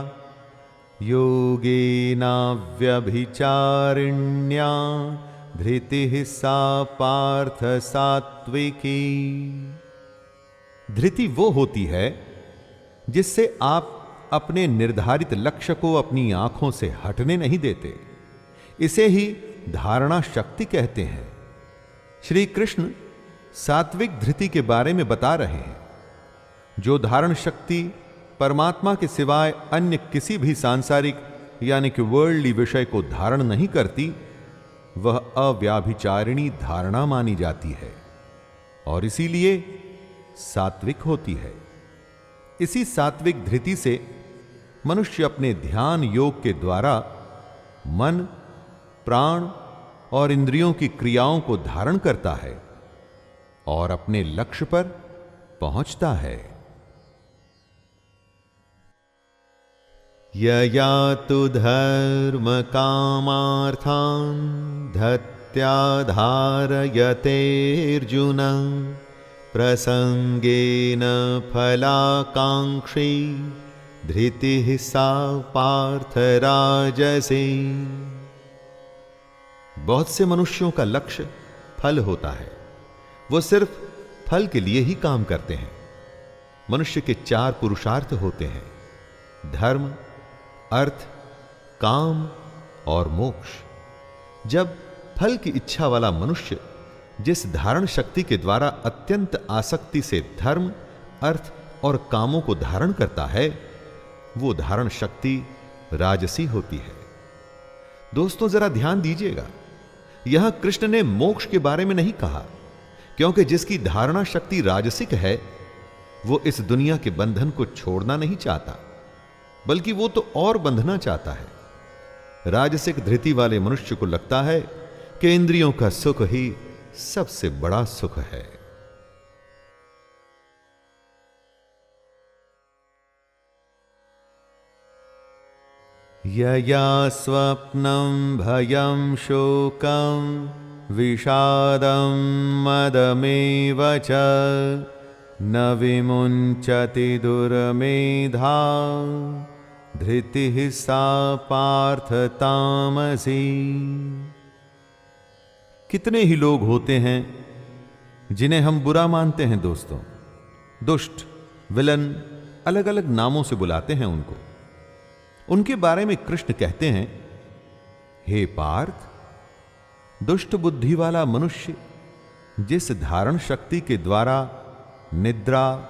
योगेनाव्यभिचारिण्या धृतिः सा पार्थ सात्विकी। धृति वो होती है जिससे आप अपने निर्धारित लक्ष्य को अपनी आंखों से हटने नहीं देते। इसे ही धारणा शक्ति कहते हैं। श्री कृष्ण सात्विक धृति के बारे में बता रहे हैं। जो धारण शक्ति परमात्मा के सिवाय अन्य किसी भी सांसारिक यानी कि वर्ल्डली विषय को धारण नहीं करती, वह अव्याभिचारिणी धारणा मानी जाती है और इसीलिए सात्विक होती है। इसी सात्विक धृति से मनुष्य अपने ध्यान योग के द्वारा मन, प्राण और इंद्रियों की क्रियाओं को धारण करता है और अपने लक्ष्य पर पहुंचता है। यया तु धर्म कामार्थान् धत्या धारयतेऽर्जुन प्रसंगेन फलाकांक्षी धृतिः सा पार्थ राजसी। बहुत से मनुष्यों का लक्ष्य फल होता है। वो सिर्फ फल के लिए ही काम करते हैं। मनुष्य के 4 पुरुषार्थ होते हैं: धर्म, अर्थ, काम और मोक्ष। जब फल की इच्छा वाला मनुष्य जिस धारण शक्ति के द्वारा अत्यंत आसक्ति से धर्म, अर्थ और कामों को धारण करता है, वो धारण शक्ति राजसी होती है। दोस्तों जरा ध्यान दीजिएगा, यहां कृष्ण ने मोक्ष के बारे में नहीं कहा, क्योंकि जिसकी धारणा शक्ति राजसिक है वो इस दुनिया के बंधन को छोड़ना नहीं चाहता, बल्कि वो तो और बंधना चाहता है। राजसिक धृति वाले मनुष्य को लगता है कि इंद्रियों का सुख ही सबसे बड़ा सुख है। यया स्वप्नं भयं शोकं विषादं मदमेव च न विमुञ्चति दुर्मेधा धृतिः सा पार्थ तामसी। कितने ही लोग होते हैं जिन्हें हम बुरा मानते हैं दोस्तों। दुष्ट, विलन, अलग अलग नामों से बुलाते हैं उनको। उनके बारे में कृष्ण कहते हैं, हे पार्थ, दुष्ट बुद्धि वाला मनुष्य जिस धारण शक्ति के द्वारा निद्रा,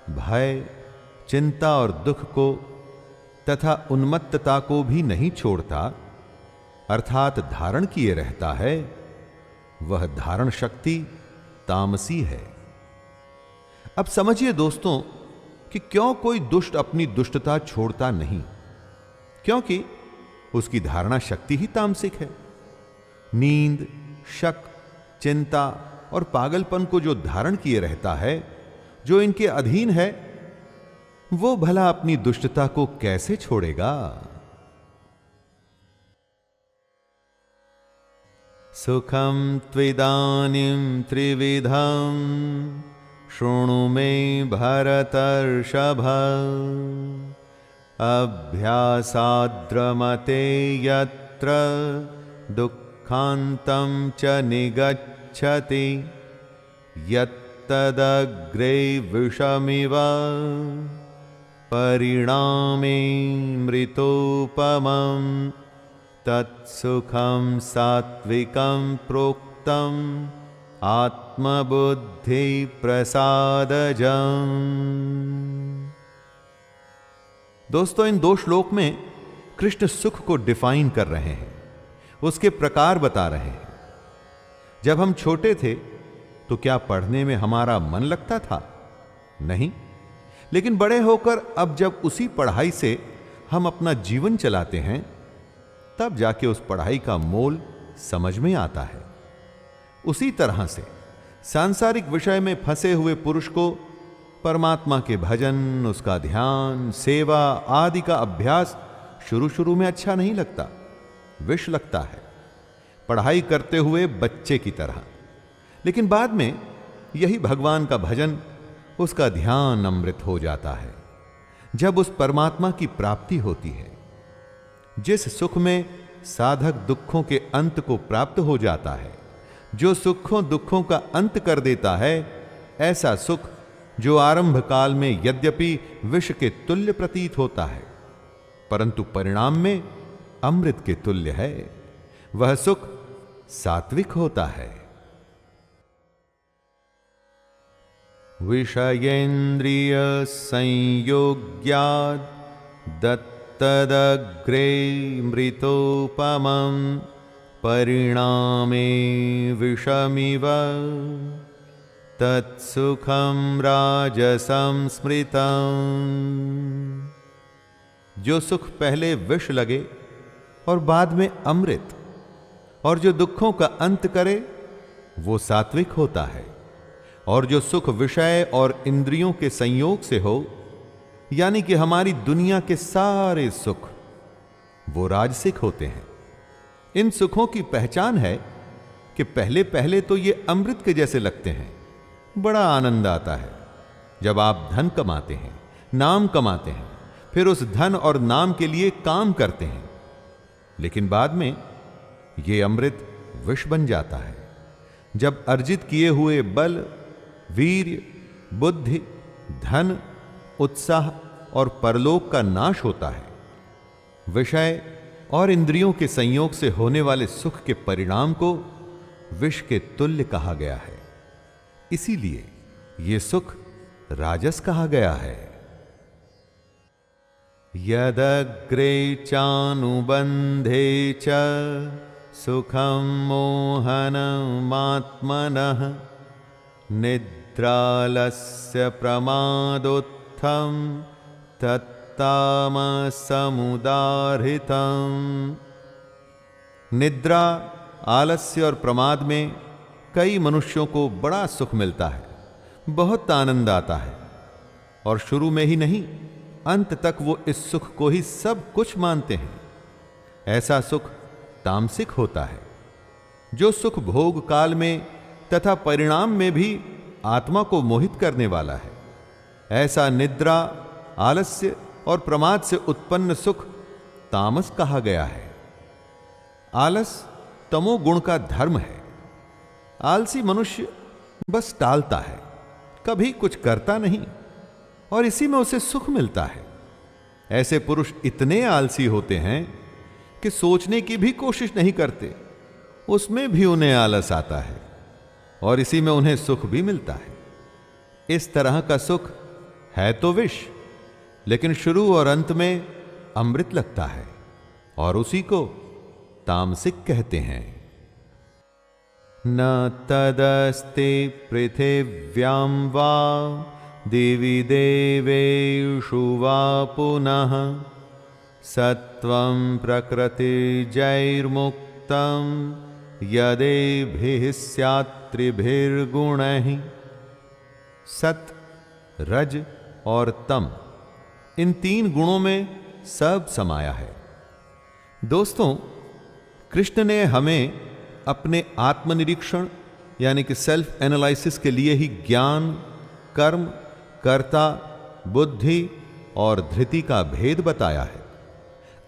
भय, चिंता और दुख को तथा उन्मत्तता को भी नहीं छोड़ता, अर्थात धारण किए रहता है, वह धारण शक्ति तामसी है। अब समझिए दोस्तों कि क्यों कोई दुष्ट अपनी दुष्टता छोड़ता नहीं, क्योंकि उसकी धारणा शक्ति ही तामसिक है। नींद, शक, चिंता और पागलपन को जो धारण किए रहता है, जो इनके अधीन है, वो भला अपनी दुष्टता को कैसे छोड़ेगा? सुखम त्विदानीं त्रिविधम शृणु मे भरतर्षभ, अभ्यासाद्रमते यत्र दुःखान्तं च निगच्छति, यत्तदग्रे विषमिव परिणामे मृतोपमं, तत्सुखं सात्विकं प्रोक्तम् आत्मबुद्धि प्रसादजम्। दोस्तों, इन 2 श्लोक में कृष्ण सुख को डिफाइन कर रहे हैं, उसके प्रकार बता रहे हैं। जब हम छोटे थे तो क्या पढ़ने में हमारा मन लगता था? नहीं। लेकिन बड़े होकर अब जब उसी पढ़ाई से हम अपना जीवन चलाते हैं, तब जाके उस पढ़ाई का मोल समझ में आता है। उसी तरह से सांसारिक विषय में फंसे हुए पुरुष को परमात्मा के भजन, उसका ध्यान, सेवा आदि का अभ्यास शुरू शुरू में अच्छा नहीं लगता, विष लगता है, पढ़ाई करते हुए बच्चे की तरह। लेकिन बाद में यही भगवान का भजन, उसका ध्यान अमृत हो जाता है, जब उस परमात्मा की प्राप्ति होती है। जिस सुख में साधक दुखों के अंत को प्राप्त हो जाता है, जो सुखों दुखों का अंत कर देता है, ऐसा सुख जो आरंभ काल में यद्यपि विष के तुल्य प्रतीत होता है, परंतु परिणाम में अमृत के तुल्य है, वह सुख सात्विक होता है। विषयेन्द्रिय संयोग्याद् दत्तदग्रे मृतोपमं, परिणामे विषमिव तत्सुखं राजसं स्मृतम्। जो सुख पहले विष लगे और बाद में अमृत, और जो दुखों का अंत करे, वो सात्विक होता है। और जो सुख विषय और इंद्रियों के संयोग से हो, यानी कि हमारी दुनिया के सारे सुख, वो राजसिक होते हैं। इन सुखों की पहचान है कि पहले पहले तो ये अमृत के जैसे लगते हैं, बड़ा आनंद आता है जब आप धन कमाते हैं, नाम कमाते हैं, फिर उस धन और नाम के लिए काम करते हैं। लेकिन बाद में ये अमृत विष बन जाता है, जब अर्जित किए हुए बल, वीर्य, बुद्धि, धन, उत्साह और परलोक का नाश होता है। विषय और इंद्रियों के संयोग से होने वाले सुख के परिणाम को विष के तुल्य कहा गया है। इसीलिए यह सुख राजस कहा गया है। यदग्रे चानुबंधे च सुखं मोहनमात्मनः, निद्रालस्य प्रमादोत्थं तत्तामसमुदाहृतम्। निद्रा, आलस्य और प्रमाद में कई मनुष्यों को बड़ा सुख मिलता है, बहुत आनंद आता है, और शुरू में ही नहीं, अंत तक वो इस सुख को ही सब कुछ मानते हैं। ऐसा सुख तामसिक होता है। जो सुख भोग काल में तथा परिणाम में भी आत्मा को मोहित करने वाला है, ऐसा निद्रा, आलस्य और प्रमाद से उत्पन्न सुख तामस कहा गया है। आलस तमोगुण का धर्म है। आलसी मनुष्य बस टालता है, कभी कुछ करता नहीं, और इसी में उसे सुख मिलता है। ऐसे पुरुष इतने आलसी होते हैं कि सोचने की भी कोशिश नहीं करते, उसमें भी उन्हें आलस आता है, और इसी में उन्हें सुख भी मिलता है। इस तरह का सुख है तो विष, लेकिन शुरू और अंत में अमृत लगता है, और उसी को तामसिक कहते हैं। न तदस्ते पृथिव्यां वा दिवि देवेषु वा पुनः सत्वं प्रकृतिजैर्मुक्तं यदेभिः स्यात् त्रिभिर्गुणैः। सत, रज और तम, इन 3 गुणों में सब समाया है। दोस्तों, कृष्ण ने हमें अपने आत्मनिरीक्षण यानी कि सेल्फ एनालिसिस के लिए ही ज्ञान, कर्म, कर्ता, बुद्धि और धृति का भेद बताया है।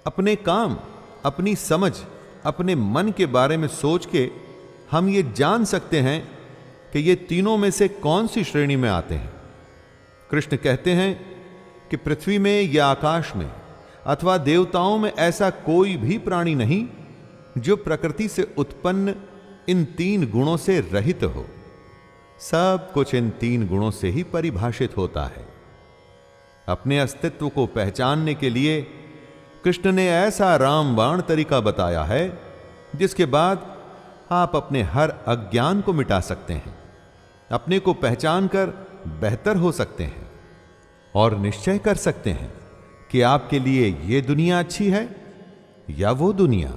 अपने काम, अपनी समझ, अपने मन के बारे में सोच के हम ये जान सकते हैं कि ये तीनों में से कौन सी श्रेणी में आते हैं। कृष्ण कहते हैं कि पृथ्वी में या आकाश में अथवा देवताओं में ऐसा कोई भी प्राणी नहीं जो प्रकृति से उत्पन्न इन 3 गुणों से रहित हो। सब कुछ इन 3 गुणों से ही परिभाषित होता है। अपने अस्तित्व को पहचानने के लिए कृष्ण ने ऐसा रामबाण तरीका बताया है जिसके बाद आप अपने हर अज्ञान को मिटा सकते हैं, अपने को पहचान कर बेहतर हो सकते हैं और निश्चय कर सकते हैं कि आपके लिए यह दुनिया अच्छी है या वो दुनिया।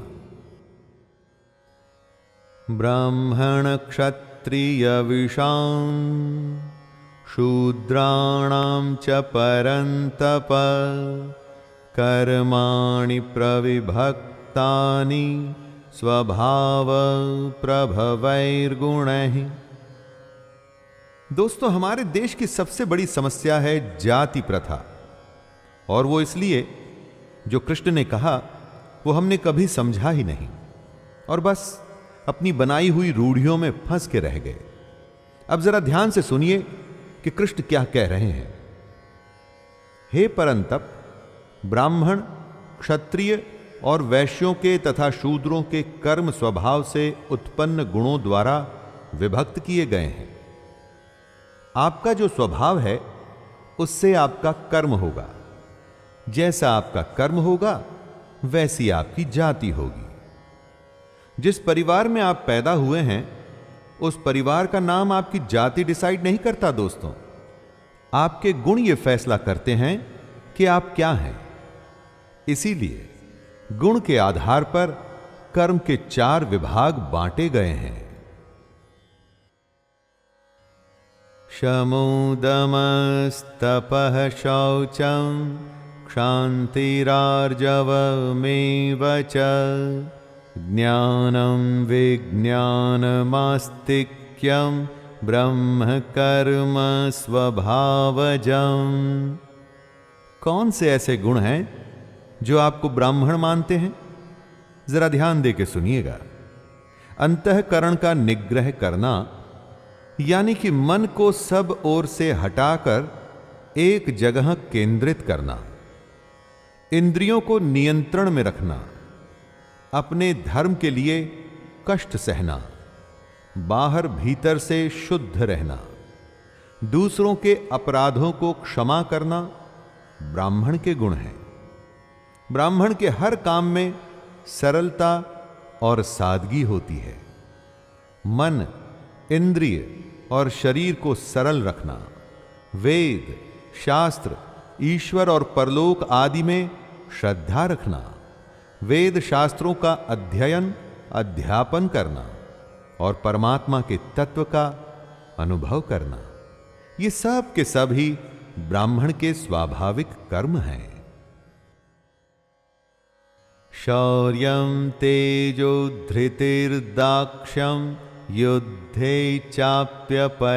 ब्राह्मण क्षत्रिय विषां शूद्राणां च परन्तप कर्माणि प्रविभक्तानि स्वभाव प्रभवैर्गुणैः। दोस्तों, हमारे देश की सबसे बड़ी समस्या है जाति प्रथा, और वो इसलिए जो कृष्ण ने कहा वो हमने कभी समझा ही नहीं और बस अपनी बनाई हुई रूढ़ियों में फंस के रह गए। अब जरा ध्यान से सुनिए कि कृष्ण क्या कह रहे हैं। हे परंतप, ब्राह्मण, क्षत्रिय और वैश्यों के तथा शूद्रों के कर्म स्वभाव से उत्पन्न गुणों द्वारा विभक्त किए गए हैं। आपका जो स्वभाव है उससे आपका कर्म होगा, जैसा आपका कर्म होगा वैसी आपकी जाति होगी। जिस परिवार में आप पैदा हुए हैं उस परिवार का नाम आपकी जाति डिसाइड नहीं करता दोस्तों, आपके गुण ये फैसला करते हैं कि आप क्या हैं। इसीलिए गुण के आधार पर कर्म के 4 विभाग बांटे गए हैं। शमोदमस्तपः शौचं क्षान्तिरार्जवमेव च ज्ञानं विज्ञानमास्तिक्यं ब्रह्म कर्म स्वभावजम्। कौन से ऐसे गुण हैं जो आपको ब्राह्मण मानते हैं? जरा ध्यान दे के सुनिएगा। अंतःकरण का निग्रह करना यानी कि मन को सब ओर से हटाकर एक जगह केंद्रित करना, इंद्रियों को नियंत्रण में रखना, अपने धर्म के लिए कष्ट सहना, बाहर भीतर से शुद्ध रहना, दूसरों के अपराधों को क्षमा करना ब्राह्मण के गुण हैं। ब्राह्मण के हर काम में सरलता और सादगी होती है। मन, इंद्रिय और शरीर को सरल रखना, वेद, शास्त्र, ईश्वर और परलोक आदि में श्रद्धा रखना, वेद शास्त्रों का अध्ययन अध्यापन करना और परमात्मा के तत्व का अनुभव करना, ये सब के सब ही ब्राह्मण के स्वाभाविक कर्म हैं। शौर्यं तेजो धृतिर्दाक्ष्यं युद्धे चाप्यपलायनं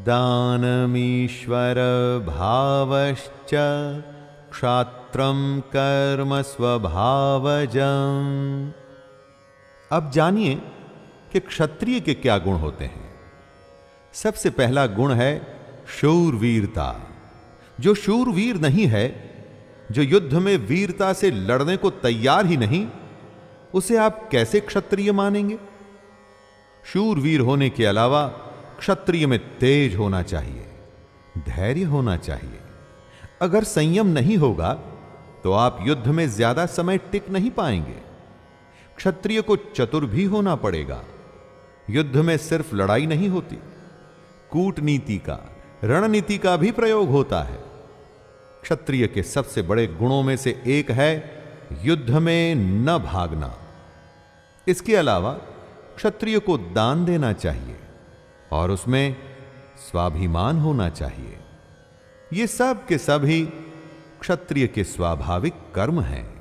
दानमीश्वर भावश्च क्षात्रं कर्म स्वभावजम्। अब जानिए कि क्षत्रिय के क्या गुण होते हैं। सबसे पहला गुण है शूरवीरता। जो शूरवीर नहीं है, जो युद्ध में वीरता से लड़ने को तैयार ही नहीं, उसे आप कैसे क्षत्रिय मानेंगे? शूरवीर होने के अलावा क्षत्रिय में तेज होना चाहिए, धैर्य होना चाहिए। अगर संयम नहीं होगा तो आप युद्ध में ज्यादा समय टिक नहीं पाएंगे। क्षत्रिय को चतुर भी होना पड़ेगा। युद्ध में सिर्फ लड़ाई नहीं होती, कूटनीति का, रणनीति का भी प्रयोग होता है। क्षत्रिय के सबसे बड़े गुणों में से एक है युद्ध में न भागना। इसके अलावा क्षत्रिय को दान देना चाहिए और उसमें स्वाभिमान होना चाहिए। ये सब के सभी क्षत्रिय के स्वाभाविक कर्म हैं।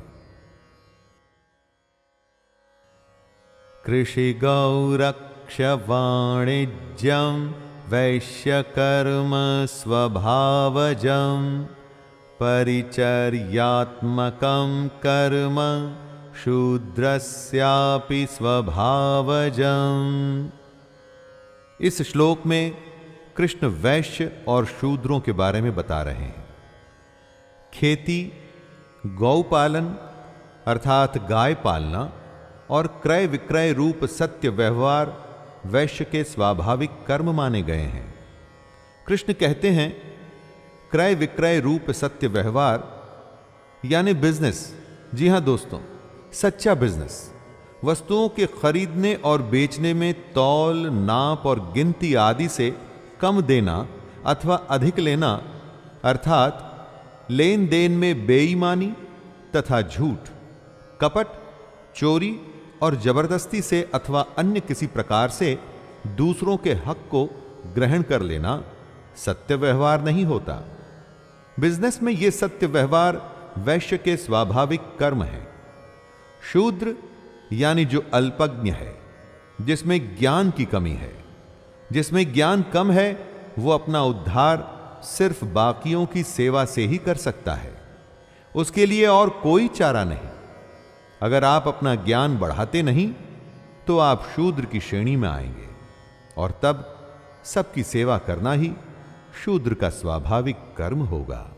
कृषि गौरक्ष वाणिज्यम वैश्य कर्म स्वभावजम परिचर्यात्मकं कर्म शूद्रस्यापि स्वभावजम। इस श्लोक में कृष्ण वैश्य और शूद्रों के बारे में बता रहे हैं। खेती, गौपालन अर्थात गाय पालना और क्रय विक्रय रूप सत्य व्यवहार वैश्य के स्वाभाविक कर्म माने गए हैं। कृष्ण कहते हैं क्रय विक्रय रूप सत्य व्यवहार यानी बिजनेस। जी हां दोस्तों, सच्चा बिजनेस वस्तुओं के खरीदने और बेचने में तौल, नाप और गिनती आदि से कम देना अथवा अधिक लेना, अर्थात लेन देन में बेईमानी तथा झूठ, कपट, चोरी और जबरदस्ती से अथवा अन्य किसी प्रकार से दूसरों के हक को ग्रहण कर लेना सत्य व्यवहार नहीं होता। बिजनेस में यह सत्य व्यवहार वैश्य के स्वाभाविक कर्म है। शूद्र यानी जो अल्पज्ञ है, जिसमें ज्ञान की कमी है, जिसमें ज्ञान कम है, वो अपना उद्धार सिर्फ बाकियों की सेवा से ही कर सकता है। उसके लिए और कोई चारा नहीं। अगर आप अपना ज्ञान बढ़ाते नहीं तो आप शूद्र की श्रेणी में आएंगे और तब सबकी सेवा करना ही शूद्र का स्वाभाविक कर्म होगा।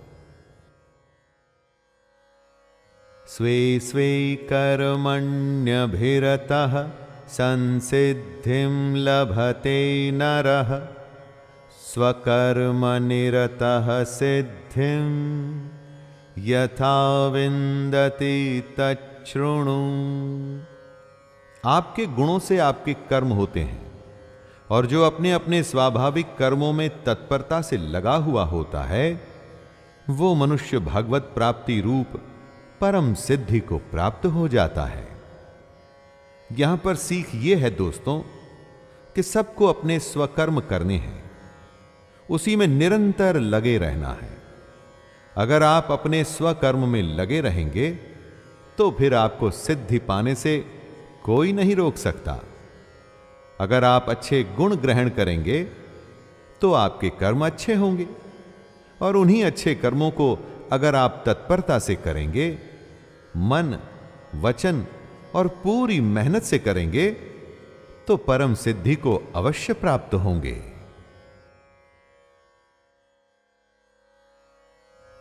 स्वे स्वे कर्मण्यभिरतः संसिद्धिं लभते नरः स्वकर्मनिरतः सिद्धिं यथा विन्दति तच्छृणु। आपके गुणों से आपके कर्म होते हैं और जो अपने अपने स्वाभाविक कर्मों में तत्परता से लगा हुआ होता है वो मनुष्य भगवत प्राप्ति रूप परम सिद्धि को प्राप्त हो जाता है। यहां पर सीख यह है दोस्तों कि सबको अपने स्वकर्म करने हैं, उसी में निरंतर लगे रहना है। अगर आप अपने स्वकर्म में लगे रहेंगे तो फिर आपको सिद्धि पाने से कोई नहीं रोक सकता। अगर आप अच्छे गुण ग्रहण करेंगे तो आपके कर्म अच्छे होंगे और उन्हीं अच्छे कर्मों को अगर आप तत्परता से करेंगे, मन, वचन और पूरी मेहनत से करेंगे तो परम सिद्धि को अवश्य प्राप्त होंगे।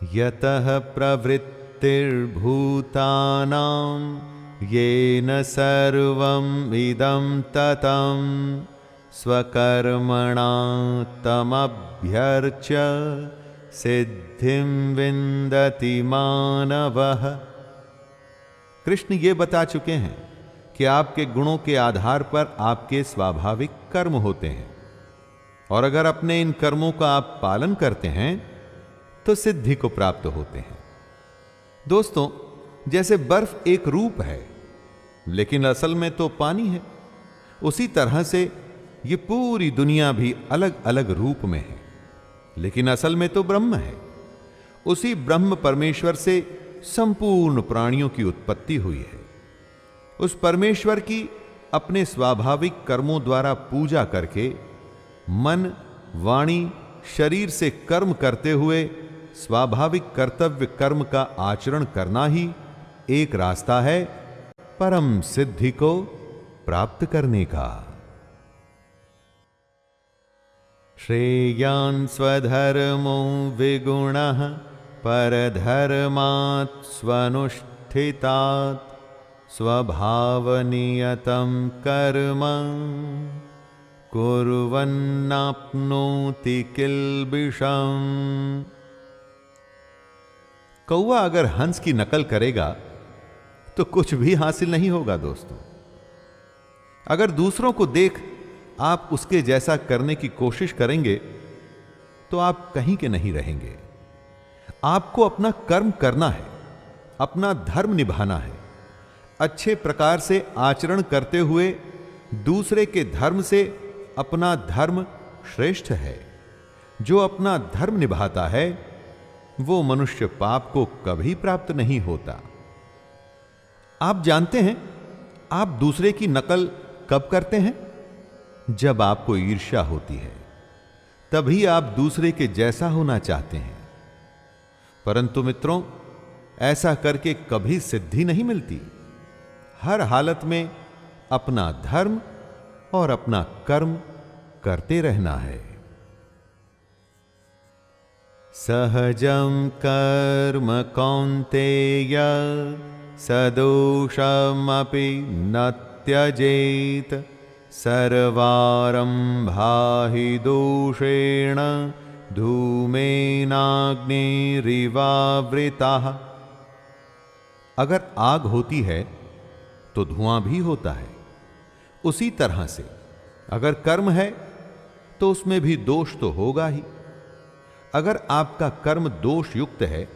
यतः प्रवृत्तिर्भूतानां येन सर्वं इदं ततं स्वकर्मणा तमभ्यर्च्य सिद्धिं विन्दति मानवः। कृष्ण ये बता चुके हैं कि आपके गुणों के आधार पर आपके स्वाभाविक कर्म होते हैं और अगर अपने इन कर्मों का आप पालन करते हैं तो सिद्धि को प्राप्त होते हैं। दोस्तों, जैसे बर्फ एक रूप है लेकिन असल में तो पानी है, उसी तरह से ये पूरी दुनिया भी अलग अलग रूप में है लेकिन असल में तो ब्रह्म है। उसी ब्रह्म परमेश्वर से संपूर्ण प्राणियों की उत्पत्ति हुई है। उस परमेश्वर की अपने स्वाभाविक कर्मों द्वारा पूजा करके मन, वाणी, शरीर से कर्म करते हुए स्वाभाविक कर्तव्य कर्म का आचरण करना ही एक रास्ता है परम सिद्धि को प्राप्त करने का। श्रेयान् स्वधर्मो विगुणः परधर्मात् स्वनुष्ठितात् स्वभावनियतं कर्म कुर्वन्नाप्नोति किल्बिषम्। कौवा अगर हंस की नकल करेगा तो कुछ भी हासिल नहीं होगा दोस्तों। अगर दूसरों को देख आप उसके जैसा करने की कोशिश करेंगे तो आप कहीं के नहीं रहेंगे। आपको अपना कर्म करना है, अपना धर्म निभाना है। अच्छे प्रकार से आचरण करते हुए दूसरे के धर्म से अपना धर्म श्रेष्ठ है। जो अपना धर्म निभाता है वो मनुष्य पाप को कभी प्राप्त नहीं होता। आप जानते हैं आप दूसरे की नकल कब करते हैं? जब आपको ईर्ष्या होती है तभी आप दूसरे के जैसा होना चाहते हैं। परंतु मित्रों, ऐसा करके कभी सिद्धि नहीं मिलती। हर हालत में अपना धर्म और अपना कर्म करते रहना है। सहजं कर्म कौन्तेय सदोषमपि न त्यजेत सर्वारंभा हि दोषेण धूमेनाग्निरिवावृताः। अगर आग होती है तो धुआं भी होता है। उसी तरह से अगर कर्म है तो उसमें भी दोष तो होगा ही। अगर आपका कर्म दोष युक्त है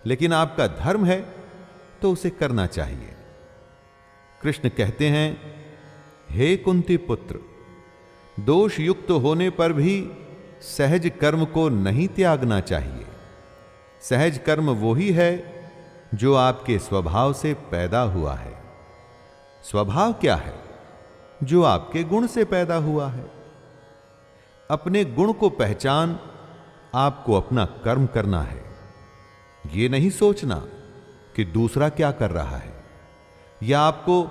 लेकिन आपका धर्म है तो उसे करना चाहिए। कृष्ण कहते हैं, हे कुंती पुत्र, दोष युक्त होने पर भी सहज कर्म को नहीं त्यागना चाहिए। सहज कर्म वही है जो आपके स्वभाव से पैदा हुआ है। स्वभाव क्या है? जो आपके गुण से पैदा हुआ है। अपने गुण को पहचान आपको अपना कर्म करना है। यह नहीं सोचना कि दूसरा क्या कर रहा है या आपको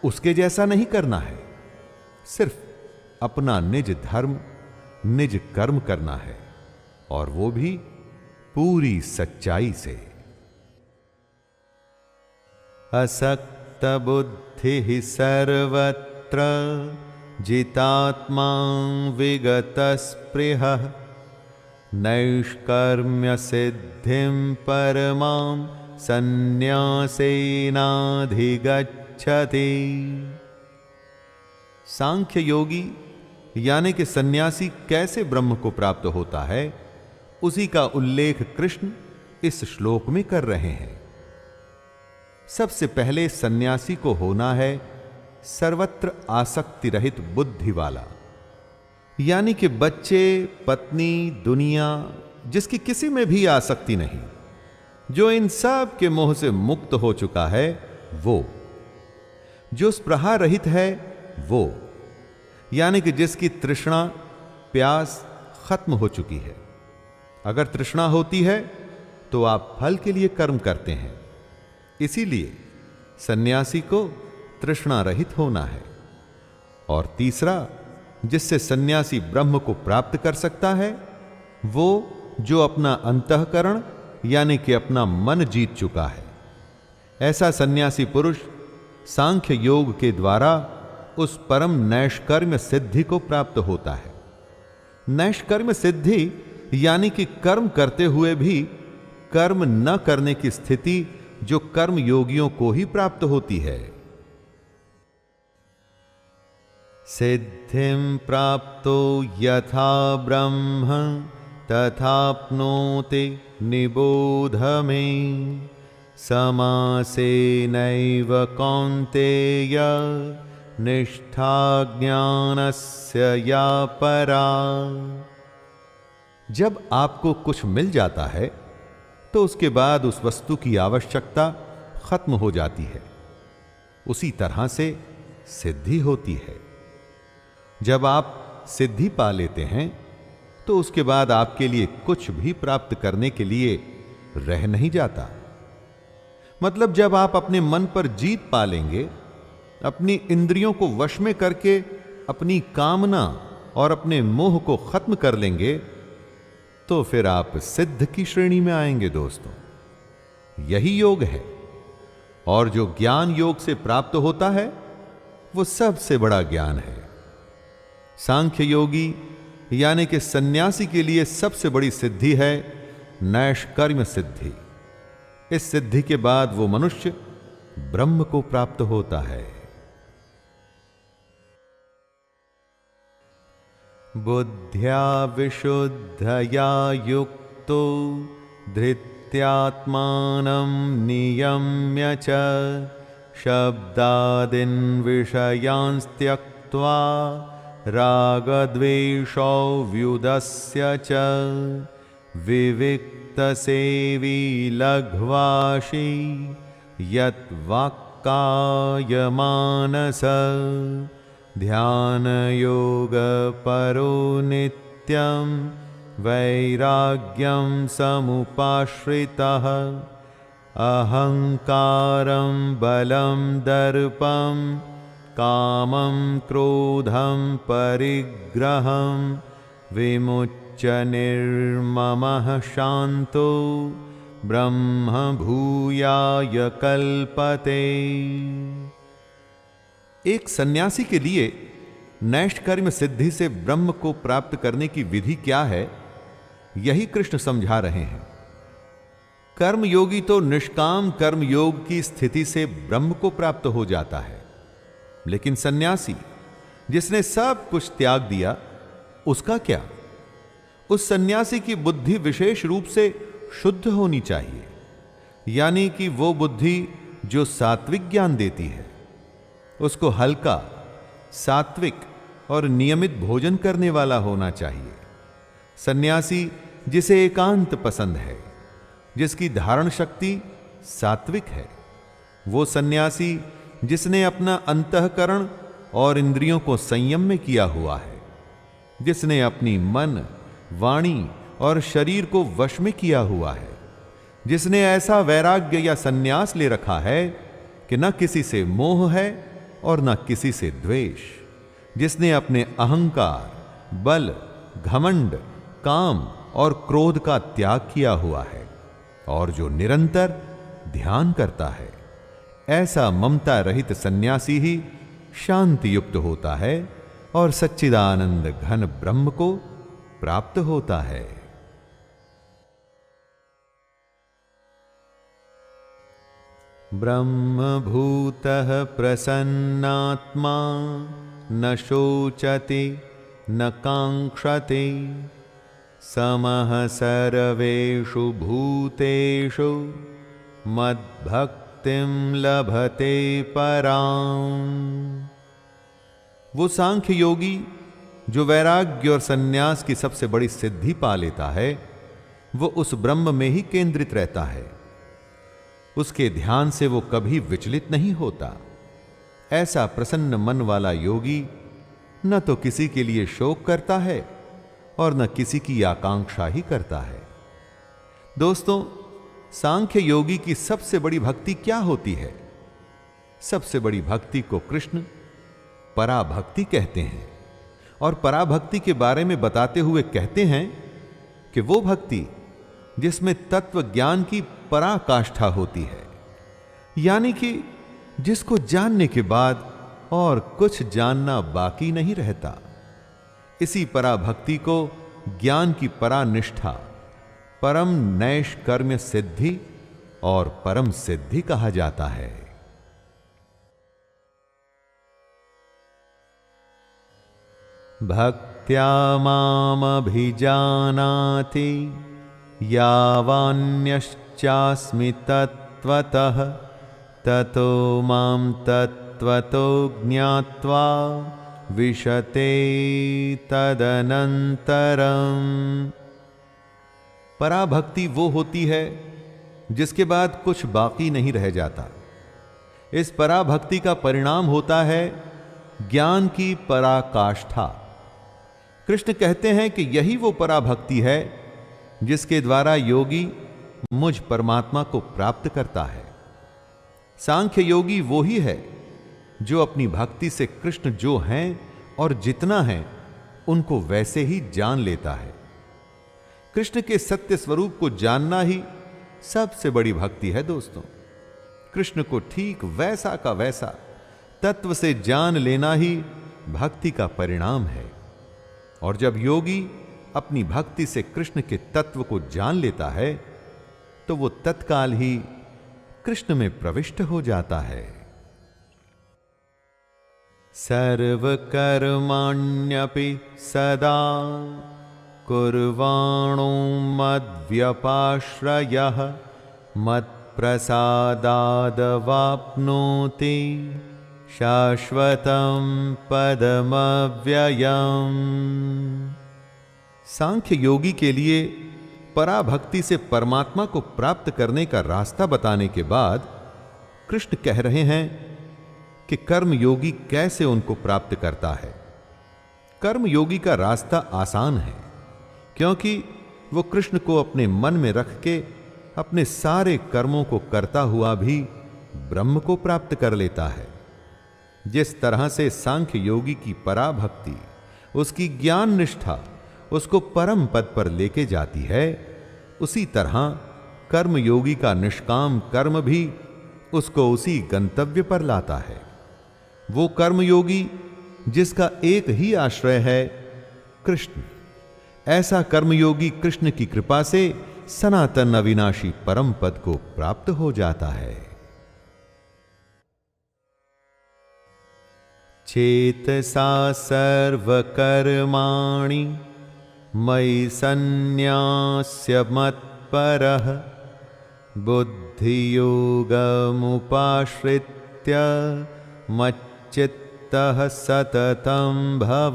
उसके जैसा नहीं करना है। सिर्फ अपना निज धर्म, निज कर्म करना है, और वो भी पूरी सच्चाई से। असक्त बुद्धि सर्वत्र जितात्मा विगत स्पृहः नैष्कर्म्य सिद्धिं परमां सन्न्यासेनाधिगच्छति। सांख्य योगी यानी कि सन्यासी कैसे ब्रह्म को प्राप्त होता है, उसी का उल्लेख कृष्ण इस श्लोक में कर रहे हैं। सबसे पहले सन्यासी को होना है सर्वत्र आसक्ति रहित बुद्धि वाला, यानी कि बच्चे, पत्नी, दुनिया, जिसकी किसी में भी आसक्ति नहीं, जो इन सब के मोह से मुक्त हो चुका है, वो जो स्पृहा रहित है, वो यानी कि जिसकी तृष्णा, प्यास खत्म हो चुकी है। अगर तृष्णा होती है तो आप फल के लिए कर्म करते हैं। इसीलिए सन्यासी को तृष्णा रहित होना है। और तीसरा, जिससे सन्यासी ब्रह्म को प्राप्त कर सकता है, वो जो अपना अंतःकरण यानी कि अपना मन जीत चुका है। ऐसा सन्यासी पुरुष सांख्य योग के द्वारा उस परम नैष्कर्म्य सिद्धि को प्राप्त होता है। नैष्कर्म्य सिद्धि यानी कि कर्म करते हुए भी कर्म न करने की स्थिति, जो कर्म योगियों को ही प्राप्त होती है। सिद्धिं प्राप्तो यथा ब्रह्म तथाप्नोति निबोध मे समासेनैव कौन्तेय निष्ठा ज्ञानस्य या परा। जब आपको कुछ मिल जाता है तो उसके बाद उस वस्तु की आवश्यकता खत्म हो जाती है। उसी तरह से सिद्धि होती है। जब आप सिद्धि पा लेते हैं तो उसके बाद आपके लिए कुछ भी प्राप्त करने के लिए रह नहीं जाता। मतलब जब आप अपने मन पर जीत पा लेंगे, अपनी इंद्रियों को वश में करके अपनी कामना और अपने मोह को खत्म कर लेंगे, तो फिर आप सिद्ध की श्रेणी में आएंगे दोस्तों। यही योग है। और जो ज्ञान योग से प्राप्त होता है वो सबसे बड़ा ज्ञान है। सांख्य योगी यानी कि सन्यासी के लिए सबसे बड़ी सिद्धि है नैष्कर्म्य सिद्धि, इस सिद्धि के बाद वो मनुष्य ब्रह्म को प्राप्त होता है। बुद्ध्या विशुद्धया युक्तो धृत्यात्मानं नियम्य च शब्दादीन् विषयान् त्यक्त्वा रागद्वेषौ व्युदस्य च विविक्तसेवी लघ्वाशी यत् वाक्कायमानस ध्यान योग परो नित्यं वैराग्यं समुपाश्रितः अहंकारं बलं दर्पं कामं क्रोधं परिग्रहं विमुच्य निर्ममः शांतो ब्रह्म भूयाय कल्पते। एक सन्यासी के लिए नैष्कर्म्य सिद्धि से ब्रह्म को प्राप्त करने की विधि क्या है, यही कृष्ण समझा रहे हैं। कर्मयोगी तो निष्काम कर्म योग की स्थिति से ब्रह्म को प्राप्त हो जाता है, लेकिन सन्यासी जिसने सब कुछ त्याग दिया, उसका क्या? उस सन्यासी की बुद्धि विशेष रूप से शुद्ध होनी चाहिए, यानी कि वो बुद्धि जो सात्विक ज्ञान देती है। उसको हल्का, सात्विक और नियमित भोजन करने वाला होना चाहिए। सन्यासी जिसे एकांत पसंद है, जिसकी धारण शक्ति सात्विक है, वो सन्यासी जिसने अपना अंतःकरण और इंद्रियों को संयम में किया हुआ है, जिसने अपनी मन, वाणी और शरीर को वश में किया हुआ है, जिसने ऐसा वैराग्य या सन्यास ले रखा है कि न किसी से मोह है और न किसी से द्वेष, जिसने अपने अहंकार, बल, घमंड, काम और क्रोध का त्याग किया हुआ है और जो निरंतर ध्यान करता है, ऐसा ममता रहित सन्यासी ही शांति युक्त होता है और सच्चिदानंद घन ब्रह्म को प्राप्त होता है। ब्रह्मभूतः प्रसन्नात्मा न शोचति न कांक्षति समः सर्वेषु भूतेषु मद्भक्तिं लभते पराम्। वो सांख्य योगी जो वैराग्य और सन्यास की सबसे बड़ी सिद्धि पा लेता है, वो उस ब्रह्म में ही केंद्रित रहता है। उसके ध्यान से वो कभी विचलित नहीं होता। ऐसा प्रसन्न मन वाला योगी न तो किसी के लिए शोक करता है और न किसी की आकांक्षा ही करता है। दोस्तों, सांख्य योगी की सबसे बड़ी भक्ति क्या होती है? सबसे बड़ी भक्ति को कृष्ण पराभक्ति कहते हैं और पराभक्ति के बारे में बताते हुए कहते हैं कि वो भक्ति जिसमें तत्व ज्ञान की पराकाष्ठा होती है, यानी कि जिसको जानने के बाद और कुछ जानना बाकी नहीं रहता। इसी पराभक्ति को ज्ञान की परानिष्ठा, परम नैष्कर्म्य सिद्धि और परम सिद्धि कहा जाता है। भक्त्या मामभिजानाति यावान्यश्चास्मि तत्त्वतः ततो मां तत्त्वतो ज्ञात्वा विशते तदनन्तरम्। पराभक्ति वो होती है जिसके बाद कुछ बाकी नहीं रह जाता। इस पराभक्ति का परिणाम होता है ज्ञान की पराकाष्ठा। कृष्ण कहते हैं कि यही वो पराभक्ति है जिसके द्वारा योगी मुझ परमात्मा को प्राप्त करता है। सांख्य योगी वो ही है जो अपनी भक्ति से कृष्ण जो हैं और जितना है उनको वैसे ही जान लेता है। कृष्ण के सत्य स्वरूप को जानना ही सबसे बड़ी भक्ति है। दोस्तों, कृष्ण को ठीक वैसा का वैसा तत्व से जान लेना ही भक्ति का परिणाम है। और जब योगी अपनी भक्ति से कृष्ण के तत्व को जान लेता है तो वो तत्काल ही कृष्ण में प्रविष्ट हो जाता है। सर्वकर्माण्यपि सदा कुर्वाणो मद्व्यपाश्रयः मत्प्रसादादवाप्नोति शाश्वतं पदमव्ययम्। सांख्य योगी के लिए पराभक्ति से परमात्मा को प्राप्त करने का रास्ता बताने के बाद कृष्ण कह रहे हैं कि कर्मयोगी कैसे उनको प्राप्त करता है। कर्मयोगी का रास्ता आसान है, क्योंकि वो कृष्ण को अपने मन में रख के अपने सारे कर्मों को करता हुआ भी ब्रह्म को प्राप्त कर लेता है। जिस तरह से सांख्य योगी की पराभक्ति, उसकी ज्ञान निष्ठा उसको परम पद पर लेके जाती है, उसी तरह कर्मयोगी का निष्काम कर्म भी उसको उसी गंतव्य पर लाता है। वो कर्मयोगी जिसका एक ही आश्रय है कृष्ण, ऐसा कर्मयोगी कृष्ण की कृपा से सनातन अविनाशी परम पद को प्राप्त हो जाता है। चेतसा सर्वकर्माणि मयि सन्न्यास्य मत्परः बुद्धियोगमुपाश्रित्य मच्चित्तः सततं भव।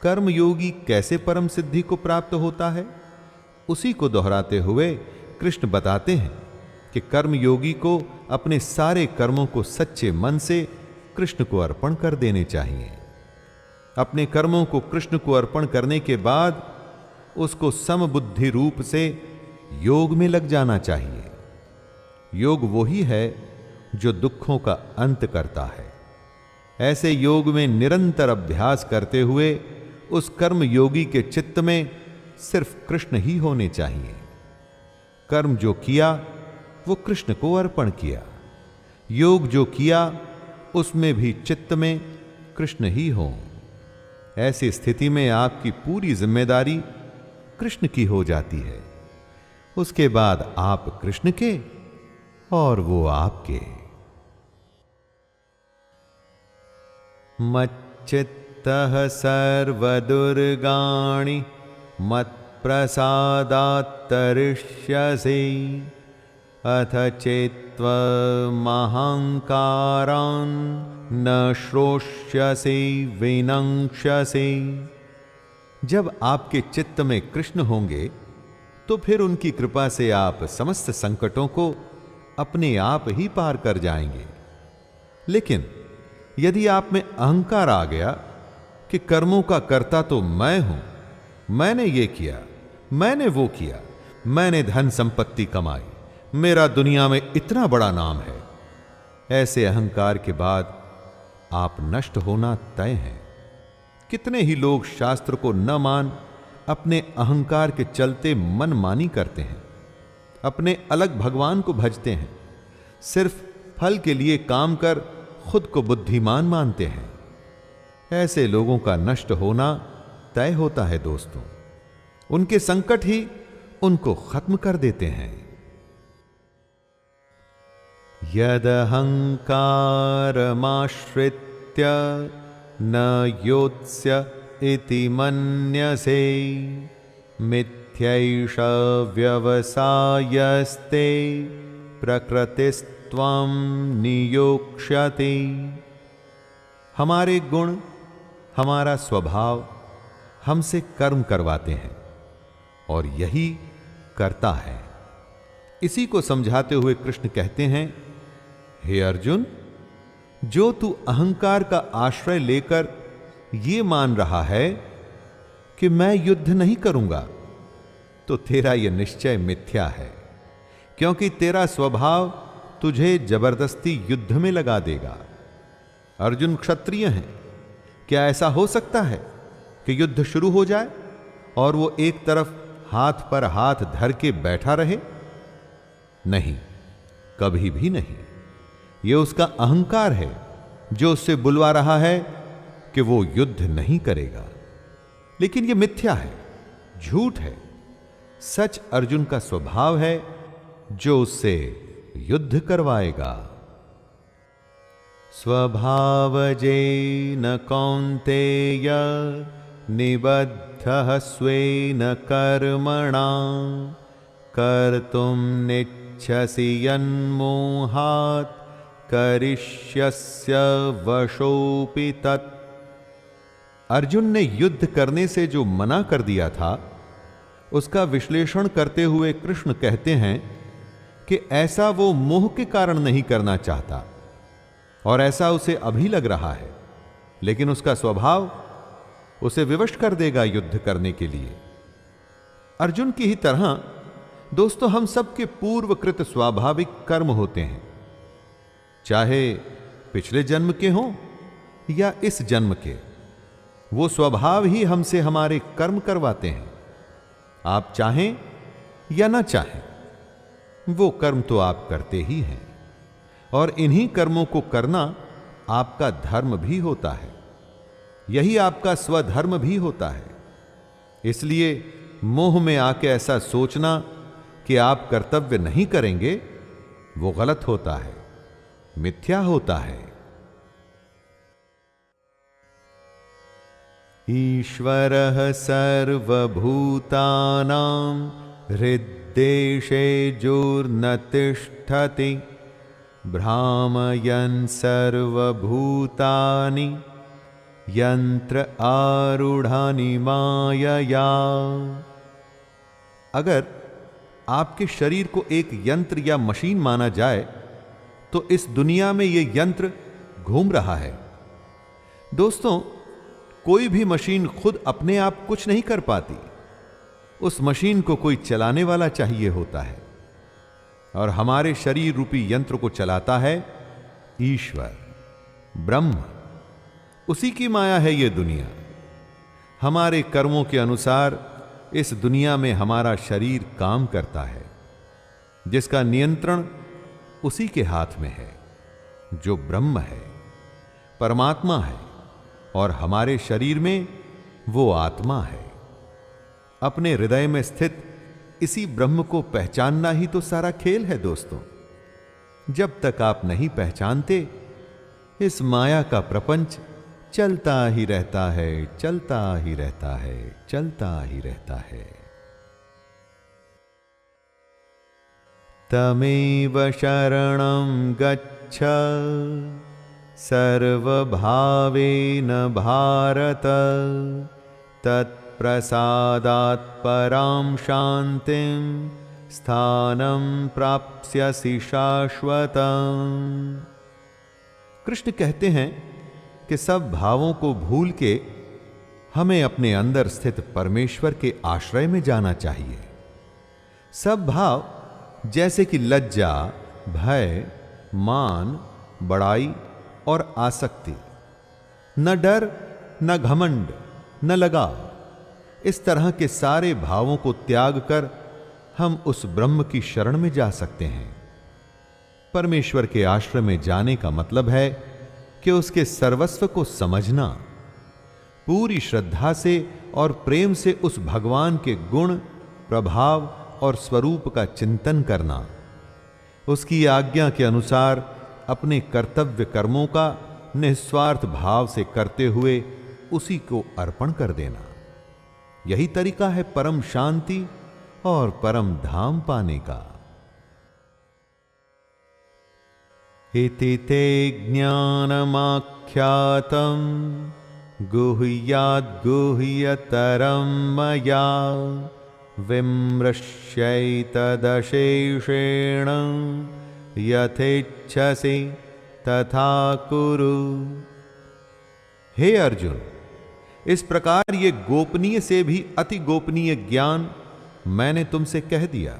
कर्मयोगी कैसे परम सिद्धि को प्राप्त होता है, उसी को दोहराते हुए कृष्ण बताते हैं कि कर्मयोगी को अपने सारे कर्मों को सच्चे मन से कृष्ण को अर्पण कर देने चाहिए। अपने कर्मों को कृष्ण को अर्पण करने के बाद उसको समबुद्धि रूप से योग में लग जाना चाहिए। योग वही है जो दुखों का अंत करता है। ऐसे योग में निरंतर अभ्यास करते हुए उस कर्म योगी के चित्त में सिर्फ कृष्ण ही होने चाहिए। कर्म जो किया वो कृष्ण को अर्पण किया, योग जो किया उसमें भी चित्त में कृष्ण ही हो। ऐसी स्थिति में आपकी पूरी जिम्मेदारी कृष्ण की हो जाती है। उसके बाद आप कृष्ण के और वो आपके। मच्चित्तः सर्वदुर्गाणि मत्प्रसादात्तरिष्यसि अथ चेत्त्वमहङ्कारान् न श्रोष्यसि विनङ्क्ष्यसि। जब आपके चित्त में कृष्ण होंगे तो फिर उनकी कृपा से आप समस्त संकटों को अपने आप ही पार कर जाएंगे। लेकिन यदि आप में अहंकार आ गया कि कर्मों का कर्ता तो मैं हूं, मैंने ये किया, मैंने वो किया, मैंने धन संपत्ति कमाई, मेरा दुनिया में इतना बड़ा नाम है, ऐसे अहंकार के बाद आप नष्ट होना तय हैं। कितने ही लोग शास्त्र को न मान अपने अहंकार के चलते मनमानी करते हैं, अपने अलग भगवान को भजते हैं, सिर्फ फल के लिए काम कर खुद को बुद्धिमान मानते हैं। ऐसे लोगों का नष्ट होना तय होता है दोस्तों। उनके संकट ही उनको खत्म कर देते हैं। यदहंकारमाश्रित्य न योत्स्य इति मन्यसे मिथ्यैष व्यवसायस्ते प्रकृतिस्त्वं नियोक्ष्यति। हमारे गुण, हमारा स्वभाव हमसे कर्म करवाते हैं और यही करता है। इसी को समझाते हुए कृष्ण कहते हैं, हे अर्जुन, जो तू अहंकार का आश्रय लेकर ये मान रहा है कि मैं युद्ध नहीं करूंगा, तो तेरा यह निश्चय मिथ्या है, क्योंकि तेरा स्वभाव तुझे जबरदस्ती युद्ध में लगा देगा। अर्जुन क्षत्रिय हैं, क्या ऐसा हो सकता है कि युद्ध शुरू हो जाए और वो एक तरफ हाथ पर हाथ धर के बैठा रहे? नहीं, कभी भी नहीं। यह उसका अहंकार है जो उससे बुलवा रहा है कि वो युद्ध नहीं करेगा। लेकिन यह मिथ्या है, झूठ है। सच अर्जुन का स्वभाव है जो उससे युद्ध करवाएगा। स्वभावजेन कौन्तेय निबद्धः स्वेन कर्मणा कर्तुं निच्छसि यन्मोहात् करिष्यस्य वशोऽपि तत्। अर्जुन ने युद्ध करने से जो मना कर दिया था, उसका विश्लेषण करते हुए कृष्ण कहते हैं कि ऐसा वो मोह के कारण नहीं करना चाहता और ऐसा उसे अभी लग रहा है, लेकिन उसका स्वभाव उसे विवश कर देगा युद्ध करने के लिए। अर्जुन की ही तरह दोस्तों हम सबके पूर्वकृत स्वाभाविक कर्म होते हैं, चाहे पिछले जन्म के हों या इस जन्म के। वो स्वभाव ही हमसे हमारे कर्म करवाते हैं। आप चाहें या ना चाहें, वो कर्म तो आप करते ही हैं, और इन्हीं कर्मों को करना आपका धर्म भी होता है। यही आपका स्वधर्म भी होता है। इसलिए मोह में आके ऐसा सोचना कि आप कर्तव्य नहीं करेंगे, वो गलत होता है, मिथ्या होता है। ईश्वरः सर्वभूतानां हृद्देशेऽर्जुन तिष्ठति भ्रामयन् सर्वभूतानि यंत्र आरूढ़ानि मायया। अगर आपके शरीर को एक यंत्र या मशीन माना जाए तो इस दुनिया में यह यंत्र घूम रहा है। दोस्तों, कोई भी मशीन खुद अपने आप कुछ नहीं कर पाती। उस मशीन को कोई चलाने वाला चाहिए होता है, और हमारे शरीर रूपी यंत्र को चलाता है ईश्वर, ब्रह्म। उसी की माया है यह दुनिया। हमारे कर्मों के अनुसार इस दुनिया में हमारा शरीर काम करता है, जिसका नियंत्रण उसी के हाथ में है, जो ब्रह्म है, परमात्मा है, और हमारे शरीर में वो आत्मा है। अपने हृदय में स्थित इसी ब्रह्म को पहचानना ही तो सारा खेल है दोस्तों। जब तक आप नहीं पहचानते, इस माया का प्रपंच चलता ही रहता है, चलता ही रहता है, चलता ही रहता है। तमेव शरणं गच्छ सर्वभावेन भारत तत्प्रसादात् परां शान्तिं स्थानं प्राप्स्यसि शाश्वतम्। कृष्ण कहते हैं कि सब भावों को भूल के हमें अपने अंदर स्थित परमेश्वर के आश्रय में जाना चाहिए। सब भाव जैसे कि लज्जा, भय, मान, बड़ाई और आसक्ति, न डर, न घमंड, न लगाव, इस तरह के सारे भावों को त्याग कर हम उस ब्रह्म की शरण में जा सकते हैं। परमेश्वर के आश्रय में जाने का मतलब है कि उसके सर्वस्व को समझना, पूरी श्रद्धा से और प्रेम से उस भगवान के गुण, प्रभाव और स्वरूप का चिंतन करना, उसकी आज्ञा के अनुसार अपने कर्तव्य कर्मों का निस्वार्थ भाव से करते हुए उसी को अर्पण कर देना। यही तरीका है परम शांति और परम धाम पाने का। इति ते ज्ञानमाख्यातं गुह्याद् गुह्यतरं मया विमृश्यैतदशेषेण यथेच्छसि तथा कुरु। हे अर्जुन, इस प्रकार ये गोपनीय से भी अति गोपनीय ज्ञान मैंने तुमसे कह दिया।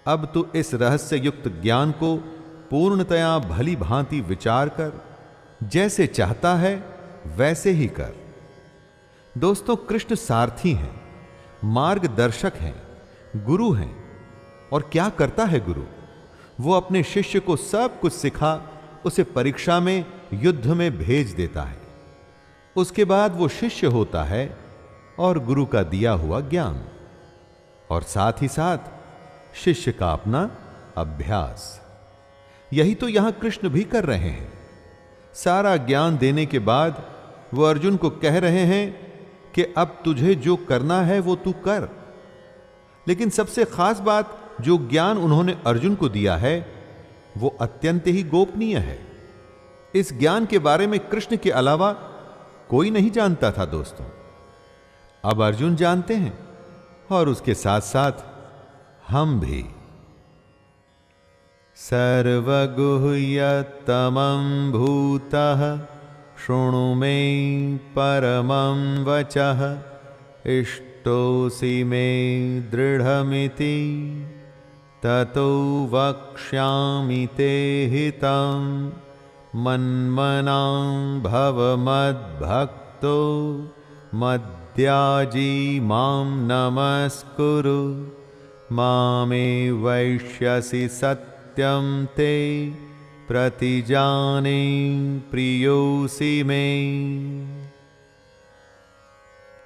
अब तू इस रहस्य युक्त ज्ञान को पूर्णतया भली भांति विचार कर, जैसे चाहता है वैसे ही कर। दोस्तों, कृष्ण सारथी हैं, मार्गदर्शक हैं, गुरु हैं। और क्या करता है गुरु? वो अपने शिष्य को सब कुछ सिखा उसे परीक्षा में, युद्ध में भेज देता है। उसके बाद वो शिष्य होता है और गुरु का दिया हुआ ज्ञान, और साथ ही साथ शिष्य का अपना अभ्यास। यही तो यहां कृष्ण भी कर रहे हैं। सारा ज्ञान देने के बाद वो अर्जुन को कह रहे हैं कि अब तुझे जो करना है वो तू कर। लेकिन सबसे खास बात, जो ज्ञान उन्होंने अर्जुन को दिया है वो अत्यंत ही गोपनीय है। इस ज्ञान के बारे में कृष्ण के अलावा कोई नहीं जानता था दोस्तों। अब अर्जुन जानते हैं और उसके साथ साथ हम भी। सर्वगुह्यतमं भूतः शृणु मे परमं वचः इष्टोऽसि मे दृढ़मिति ततो वक्ष्यामि ते हितं मन्मनां भव मद्भक्तो मद्याजी मां नमस्कुरु मामे वैष्यसि सत्यं ते प्रतिजाने प्रियोऽसि मे।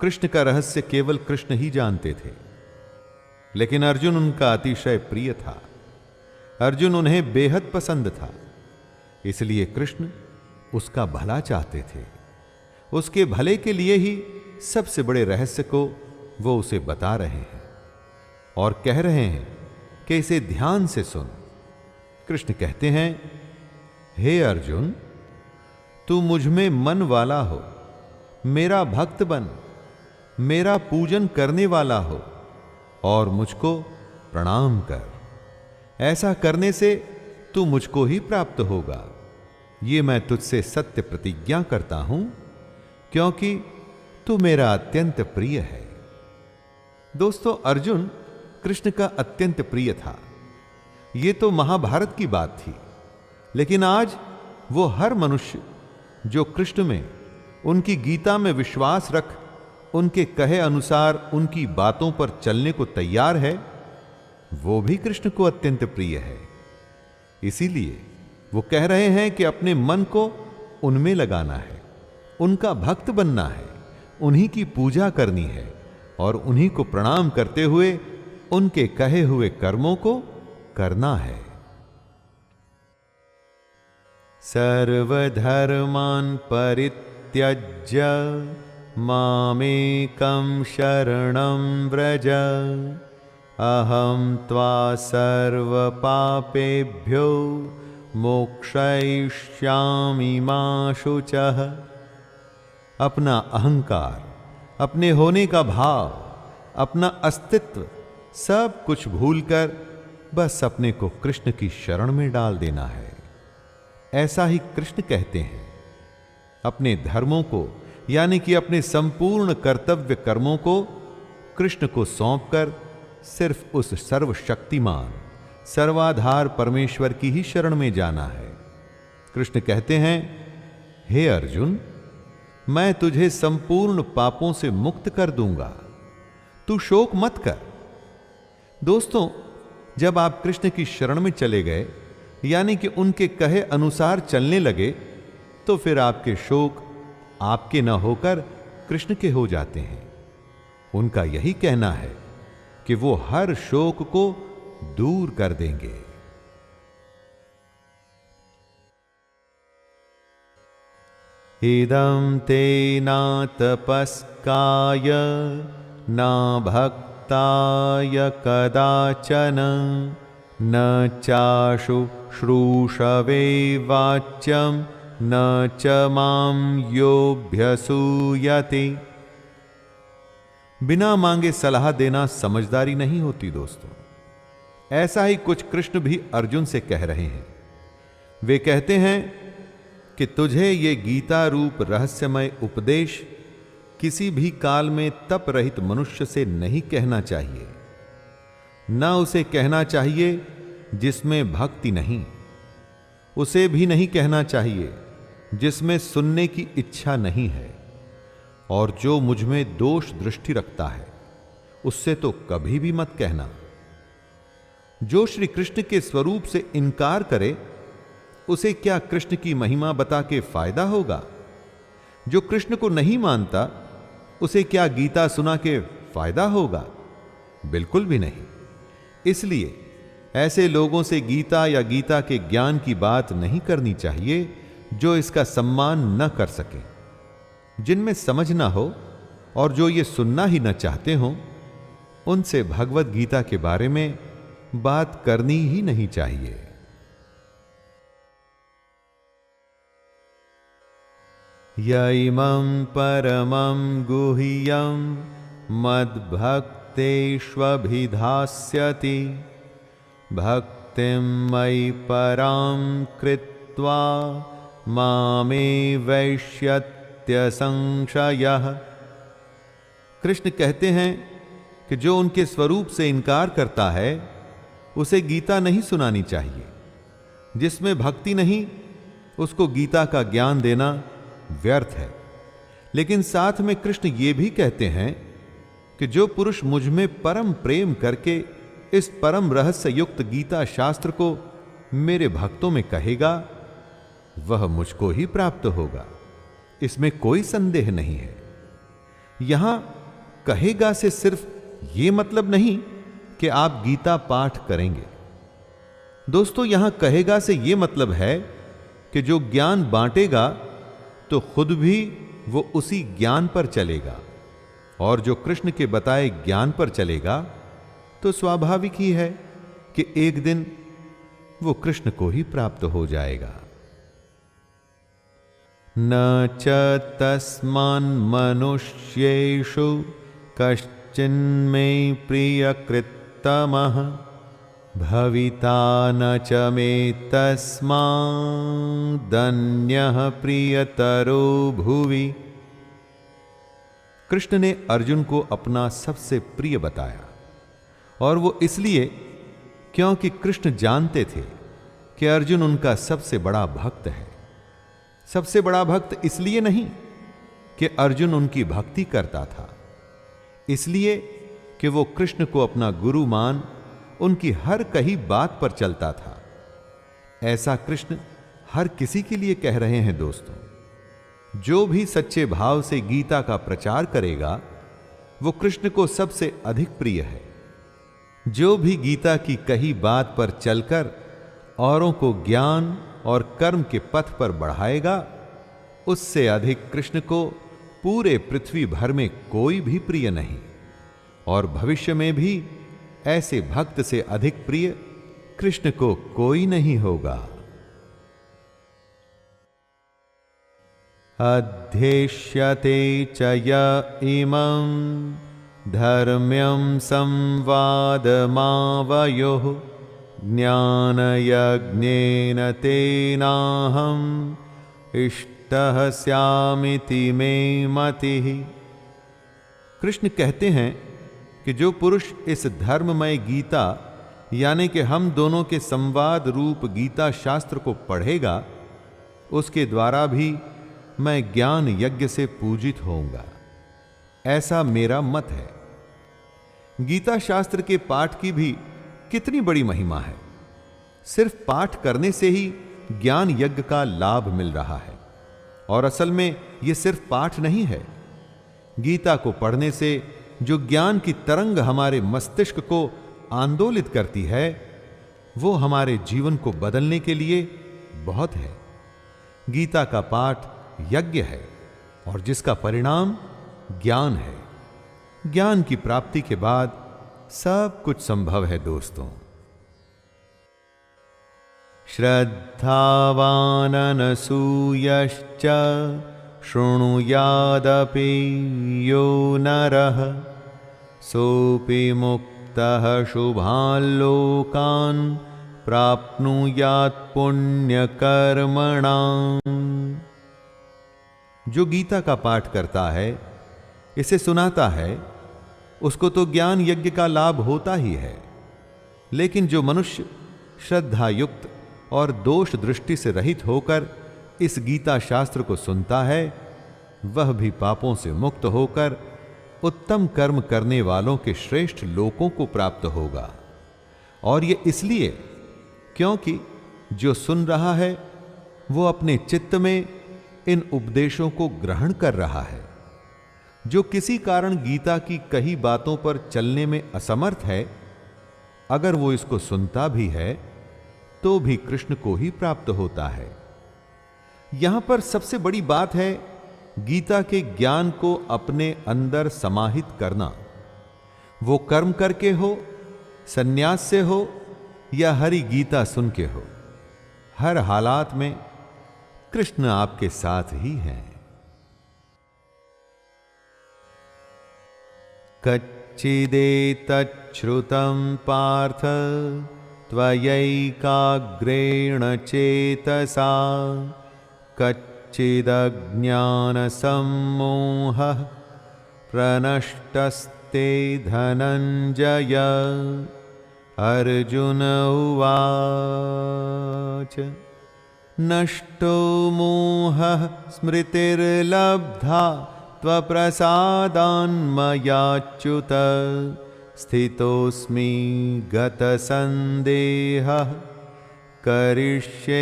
कृष्ण का रहस्य केवल कृष्ण ही जानते थे, लेकिन अर्जुन उनका अतिशय प्रिय था। अर्जुन उन्हें बेहद पसंद था, इसलिए कृष्ण उसका भला चाहते थे। उसके भले के लिए ही सबसे बड़े रहस्य को वो उसे बता रहे हैं और कह रहे हैं कि इसे ध्यान से सुन। कृष्ण कहते हैं, हे अर्जुन, तू मुझ में मन वाला हो, मेरा भक्त बन, मेरा पूजन करने वाला हो और मुझको प्रणाम कर। ऐसा करने से तू मुझको ही प्राप्त होगा। ये मैं तुझसे सत्य प्रतिज्ञा करता हूं, क्योंकि तू मेरा अत्यंत प्रिय है। दोस्तों, अर्जुन कृष्ण का अत्यंत प्रिय था। ये तो महाभारत की बात थी, लेकिन आज वो हर मनुष्य जो कृष्ण में, उनकी गीता में विश्वास रख उनके कहे अनुसार उनकी बातों पर चलने को तैयार है, वो भी कृष्ण को अत्यंत प्रिय है। इसीलिए वो कह रहे हैं कि अपने मन को उनमें लगाना है, उनका भक्त बनना है, उन्हीं की पूजा करनी है और उन्हीं को प्रणाम करते हुए उनके कहे हुए कर्मों को करना है। सर्वधर्मान् परित्यज्य मामेकं शरणं व्रज अहं त्वा सर्वपापेभ्यो मोक्षयिष्यामि मा शुचः। अपना अहंकार, अपने होने का भाव, अपना अस्तित्व सब कुछ भूलकर बस अपने को कृष्ण की शरण में डाल देना है। ऐसा ही कृष्ण कहते हैं। अपने धर्मों को, यानी कि अपने संपूर्ण कर्तव्य कर्मों को कृष्ण को सौंपकर सिर्फ उस सर्वशक्तिमान, सर्वाधार परमेश्वर की ही शरण में जाना है। कृष्ण कहते हैं, हे अर्जुन, मैं तुझे संपूर्ण पापों से मुक्त कर दूंगा, तू शोक मत कर। दोस्तों, जब आप कृष्ण की शरण में चले गए, यानी कि उनके कहे अनुसार चलने लगे, तो फिर आपके शोक आपके न होकर कृष्ण के हो जाते हैं। उनका यही कहना है कि वो हर शोक को दूर कर देंगे। इदं ते ना तपस्काय ना भक्ताय कदाचन न चाशु श्रूषवे वाच्यं न च मां योऽभ्यसूयते। बिना मांगे सलाह देना समझदारी नहीं होती दोस्तों। ऐसा ही कुछ कृष्ण भी अर्जुन से कह रहे हैं। वे कहते हैं कि तुझे ये गीता रूप रहस्यमय उपदेश किसी भी काल में तप रहित मनुष्य से नहीं कहना चाहिए। न उसे कहना चाहिए जिसमें भक्ति नहीं, उसे भी नहीं कहना चाहिए जिसमें सुनने की इच्छा नहीं है, और जो मुझ में दोष दृष्टि रखता है उससे तो कभी भी मत कहना। जो श्री कृष्ण के स्वरूप से इनकार करे, उसे क्या कृष्ण की महिमा बता के फायदा होगा? जो कृष्ण को नहीं मानता, उसे क्या गीता सुना के फायदा होगा? बिल्कुल भी नहीं। इसलिए ऐसे लोगों से गीता या गीता के ज्ञान की बात नहीं करनी चाहिए जो इसका सम्मान न कर सके। जिनमें समझ ना हो और जो ये सुनना ही न चाहते हो, उनसे भगवत गीता के बारे में बात करनी ही नहीं चाहिए। यैमं परमं गुह्यं मद्भक्तेष्वभिधास्यति भक्तिं मयि परां कृत्वा मामे वैष्यत्य संशयः। कृष्ण कहते हैं कि जो उनके स्वरूप से इनकार करता है उसे गीता नहीं सुनानी चाहिए। जिसमें भक्ति नहीं उसको गीता का ज्ञान देना व्यर्थ है। लेकिन साथ में कृष्ण ये भी कहते हैं कि जो पुरुष मुझ में परम प्रेम करके इस परम रहस्य युक्त गीता शास्त्र को मेरे भक्तों में कहेगा वह मुझको ही प्राप्त होगा। इसमें कोई संदेह नहीं है। यहां कहेगा से सिर्फ यह मतलब नहीं कि आप गीता पाठ करेंगे। दोस्तों, यहां कहेगा से यह मतलब है कि जो ज्ञान बांटेगा तो खुद भी वो उसी ज्ञान पर चलेगा, और जो कृष्ण के बताए ज्ञान पर चलेगा तो स्वाभाविक ही है कि एक दिन वो कृष्ण को ही प्राप्त हो जाएगा। न च तस्मान् मनुष्येषु कश्चिन्मे प्रियकृत्तमः भविता न च मे तस्मादन्यः प्रियतरो भुवि। कृष्ण ने अर्जुन को अपना सबसे प्रिय बताया, और वो इसलिए क्योंकि कृष्ण जानते थे कि अर्जुन उनका सबसे बड़ा भक्त है। सबसे बड़ा भक्त इसलिए नहीं कि अर्जुन उनकी भक्ति करता था, इसलिए कि वो कृष्ण को अपना गुरु मान उनकी हर कही बात पर चलता था। ऐसा कृष्ण हर किसी के लिए कह रहे हैं। दोस्तों, जो भी सच्चे भाव से गीता का प्रचार करेगा वो कृष्ण को सबसे अधिक प्रिय है। जो भी गीता की कही बात पर चलकर औरों को ज्ञान और कर्म के पथ पर बढ़ाएगा, उससे अधिक कृष्ण को पूरे पृथ्वी भर में कोई भी प्रिय नहीं, और भविष्य में भी ऐसे भक्त से अधिक प्रिय कृष्ण को कोई नहीं होगा। अध्येष्यते च य इमं धर्म्यं संवादमावयोः ज्ञानयज्ञेन तेनाहम् इष्टः स्यामिति मे मतिः। कृष्ण कहते हैं कि जो पुरुष इस धर्ममय गीता यानी कि हम दोनों के संवाद रूप गीता शास्त्र को पढ़ेगा, उसके द्वारा भी मैं ज्ञान यज्ञ से पूजित होऊंगा, ऐसा मेरा मत है। गीता शास्त्र के पाठ की भी कितनी बड़ी महिमा है। सिर्फ पाठ करने से ही ज्ञान यज्ञ का लाभ मिल रहा है, और असल में यह सिर्फ पाठ नहीं है। गीता को पढ़ने से जो ज्ञान की तरंग हमारे मस्तिष्क को आंदोलित करती है, वो हमारे जीवन को बदलने के लिए बहुत है। गीता का पाठ यज्ञ है, और जिसका परिणाम ज्ञान है। ज्ञान की प्राप्ति के बाद सब कुछ संभव है। दोस्तों, श्रद्धावाननसूयश्च शृणुयादपि यो नरः सोऽपि मुक्तः शुभान् लोकान् प्राप्नुयात् पुण्यकर्मणाम्। जो गीता का पाठ करता है, इसे सुनाता है, उसको तो ज्ञान यज्ञ का लाभ होता ही है। लेकिन जो मनुष्य श्रद्धा युक्त और दोष दृष्टि से रहित होकर इस गीता शास्त्र को सुनता है, वह भी पापों से मुक्त होकर उत्तम कर्म करने वालों के श्रेष्ठ लोकों को प्राप्त होगा। और यह इसलिए क्योंकि जो सुन रहा है वो अपने चित्त में इन उपदेशों को ग्रहण कर रहा है। जो किसी कारण गीता की कही बातों पर चलने में असमर्थ है, अगर वो इसको सुनता भी है तो भी कृष्ण को ही प्राप्त होता है। यहां पर सबसे बड़ी बात है गीता के ज्ञान को अपने अंदर समाहित करना। वो कर्म करके हो, सन्यास से हो या हरि गीता सुन के हो, हर हालात में कृष्ण आपके साथ ही हैं। कच्चिदेतच्छ्रुतं पार्थ त्वयैकाग्रेण चेतसा कच्चिदज्ञानसम्मोहः प्रनष्टस्ते धनञ्जय। अर्जुन उवाच नष्टो मोहः स्मृतिर्लब्धा त्वप्रसादान्मयाच्युत स्थितोऽस्मि गतसन्देहः करिष्ये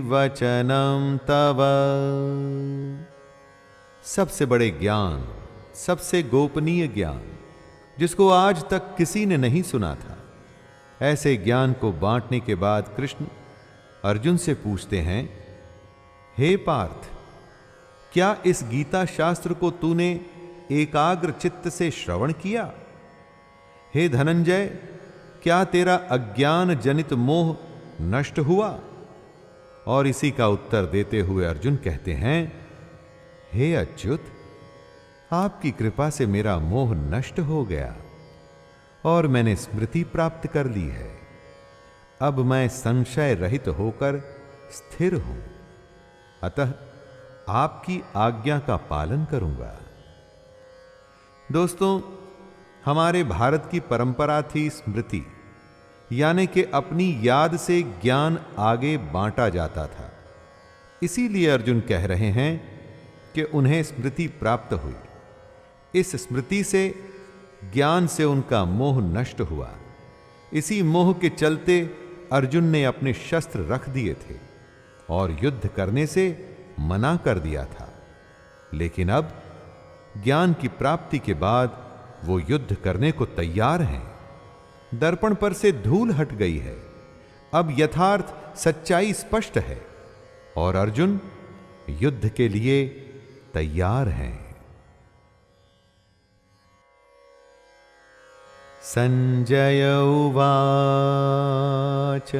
वचनं तव। सबसे बड़े ज्ञान, सबसे गोपनीय ज्ञान जिसको आज तक किसी ने नहीं सुना था, ऐसे ज्ञान को बांटने के बाद कृष्ण अर्जुन से पूछते हैं, हे पार्थ, क्या इस गीता शास्त्र को तूने एकाग्र चित्त से श्रवण किया? हे धनंजय, क्या तेरा अज्ञान जनित मोह नष्ट हुआ? और इसी का उत्तर देते हुए अर्जुन कहते हैं, हे अच्युत, आपकी कृपा से मेरा मोह नष्ट हो गया और मैंने स्मृति प्राप्त कर ली है। अब मैं संशय रहित होकर स्थिर हूं, अतः आपकी आज्ञा का पालन करूंगा। दोस्तों, हमारे भारत की परंपरा थी स्मृति, यानी कि अपनी याद से ज्ञान आगे बांटा जाता था। इसीलिए अर्जुन कह रहे हैं कि उन्हें स्मृति प्राप्त हुई। इस स्मृति से, ज्ञान से उनका मोह नष्ट हुआ। इसी मोह के चलते अर्जुन ने अपने शस्त्र रख दिए थे और युद्ध करने से मना कर दिया था। लेकिन अब ज्ञान की प्राप्ति के बाद वो युद्ध करने को तैयार हैं। दर्पण पर से धूल हट गई है। अब यथार्थ सच्चाई स्पष्ट है और अर्जुन युद्ध के लिए तैयार हैं। संजय उवाच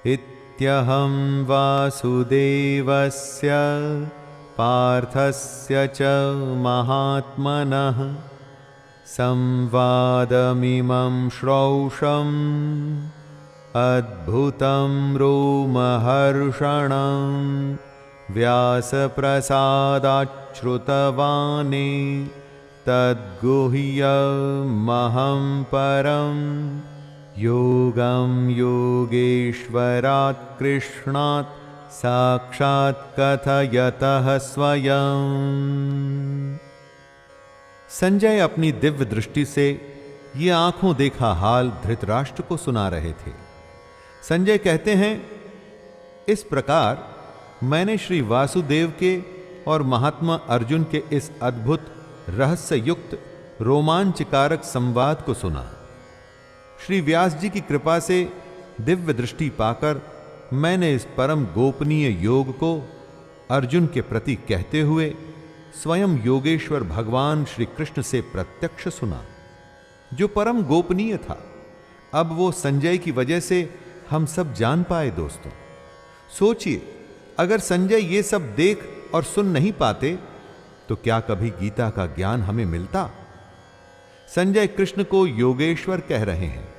इत्यहं वासुदेवस्य पार्थस्य च महात्मनः संवादमिमं श्रौषम् अद्भुतं रोमहर्षणं व्यासप्रसादाच्छ्रुतवानि तद्गुह्यमहं परं योगं योगेश्वरात् कृष्णात् साक्षात् कथयतः स्वयं। संजय अपनी दिव्य दृष्टि से ये आंखों देखा हाल धृतराष्ट्र को सुना रहे थे। संजय कहते हैं, इस प्रकार मैंने श्री वासुदेव के और महात्मा अर्जुन के इस अद्भुत रहस्य युक्त रोमांचकारक संवाद को सुना। श्री व्यास जी की कृपा से दिव्य दृष्टि पाकर मैंने इस परम गोपनीय योग को अर्जुन के प्रति कहते हुए स्वयं योगेश्वर भगवान श्री कृष्ण से प्रत्यक्ष सुना, जो परम गोपनीय था। अब वो संजय की वजह से हम सब जान पाए। दोस्तों, सोचिए, अगर संजय ये सब देख और सुन नहीं पाते तो क्या कभी गीता का ज्ञान हमें मिलता? संजय कृष्ण को योगेश्वर कह रहे हैं।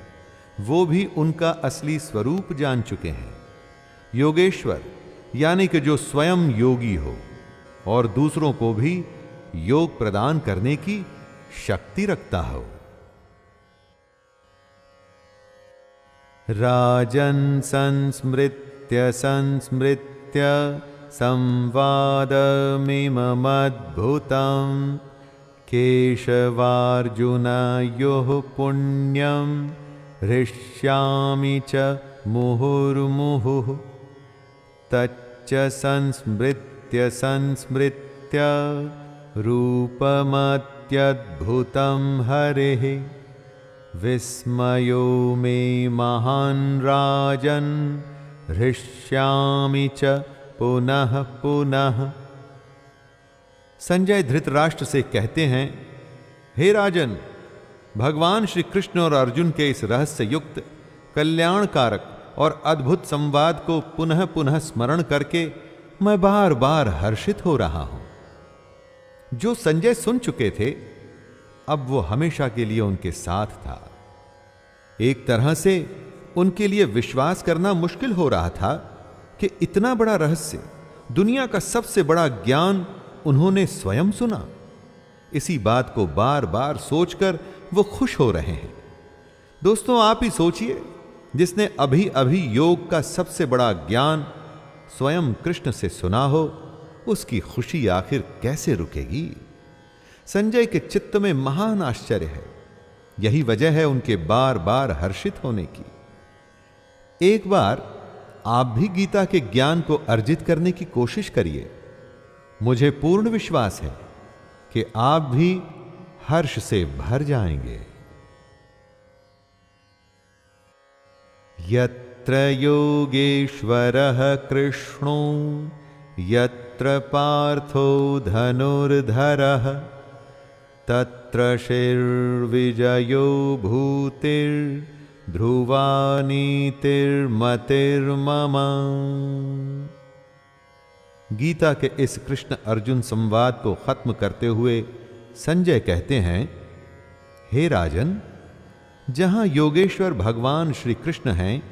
वो भी उनका असली स्वरूप जान चुके हैं। योगेश्वर यानी कि जो स्वयं योगी हो और दूसरों को भी योग प्रदान करने की शक्ति रखता हो। राजन संस्मृत्य संस्मृत्य संवादमिममद्भुतं केशवार्जुनयोः पुण्यं हृष्यामि च मुहुर्मुहुः तच्च संस्मृत्य संस्मृत्य रूपमत्यद्भुतं हरेः विस्मयो मे महान् राजन् हृष्यामि च पुनः पुनः। संजय धृतराष्ट्र से कहते हैं, हे राजन, भगवान श्री कृष्ण और अर्जुन के इस रहस्य युक्त कल्याणकारक और अद्भुत संवाद को पुनः पुनः स्मरण करके मैं बार बार हर्षित हो रहा हूं। जो संजय सुन चुके थे, अब वो हमेशा के लिए उनके साथ था। एक तरह से उनके लिए विश्वास करना मुश्किल हो रहा था कि इतना बड़ा रहस्य, दुनिया का सबसे बड़ा ज्ञान उन्होंने स्वयं सुना। इसी बात को बार बार सोचकर वो खुश हो रहे हैं। दोस्तों, आप ही सोचिए, जिसने अभी अभी योग का सबसे बड़ा ज्ञान स्वयं कृष्ण से सुना हो, उसकी खुशी आखिर कैसे रुकेगी। संजय के चित्त में महान आश्चर्य है। यही वजह है उनके बार बार हर्षित होने की। एक बार आप भी गीता के ज्ञान को अर्जित करने की कोशिश करिए। मुझे पूर्ण विश्वास है कि आप भी हर्ष से भर जाएंगे। यत्र योगेश्वरः कृष्णो यत्र पार्थो धनुर्धरः तत्र शिर्विजयो भूतिर्ध्रुवा नीतिर्मतिर्मम। गीता के इस कृष्ण अर्जुन संवाद को खत्म करते हुए संजय कहते हैं, हे राजन, जहां योगेश्वर भगवान श्री कृष्ण हैं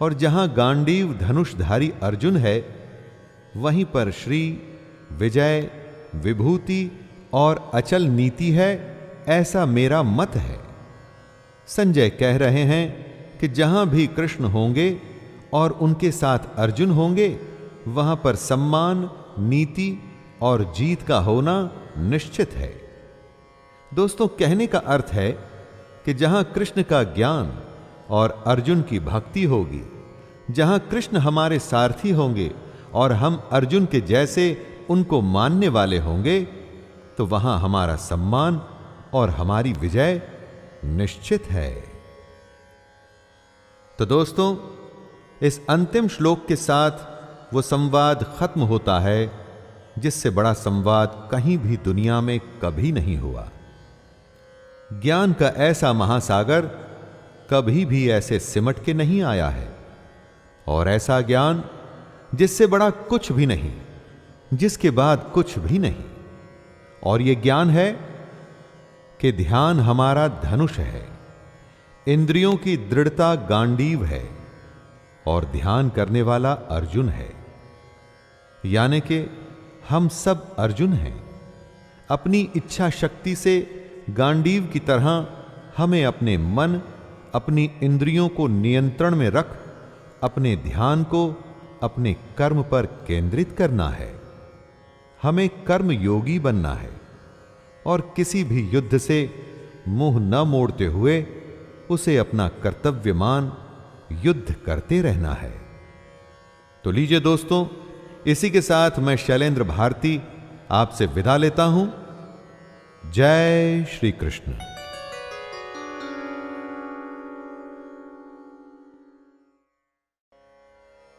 और जहां गांडीव धनुषधारी अर्जुन है, वहीं पर श्री, विजय, विभूति और अचल नीति है, ऐसा मेरा मत है। संजय कह रहे हैं कि जहां भी कृष्ण होंगे और उनके साथ अर्जुन होंगे, वहां पर सम्मान, नीति और जीत का होना निश्चित है। दोस्तों, कहने का अर्थ है कि जहां कृष्ण का ज्ञान और अर्जुन की भक्ति होगी, जहां कृष्ण हमारे सारथी होंगे और हम अर्जुन के जैसे उनको मानने वाले होंगे, तो वहां हमारा सम्मान और हमारी विजय निश्चित है। तो दोस्तों, इस अंतिम श्लोक के साथ वो संवाद खत्म होता है जिससे बड़ा संवाद कहीं भी दुनिया में कभी नहीं हुआ। ज्ञान का ऐसा महासागर कभी भी ऐसे सिमट के नहीं आया है, और ऐसा ज्ञान जिससे बड़ा कुछ भी नहीं, जिसके बाद कुछ भी नहीं। और यह ज्ञान है कि ध्यान हमारा धनुष है, इंद्रियों की दृढ़ता गांडीव है और ध्यान करने वाला अर्जुन है। यानी कि हम सब अर्जुन हैं। अपनी इच्छा शक्ति से गांडीव की तरह हमें अपने मन, अपनी इंद्रियों को नियंत्रण में रख अपने ध्यान को अपने कर्म पर केंद्रित करना है। हमें कर्म योगी बनना है और किसी भी युद्ध से मुंह न मोड़ते हुए उसे अपना कर्तव्य मान युद्ध करते रहना है। तो लीजिए दोस्तों, इसी के साथ मैं शैलेंद्र भारती आपसे विदा लेता हूं। जय श्री कृष्ण।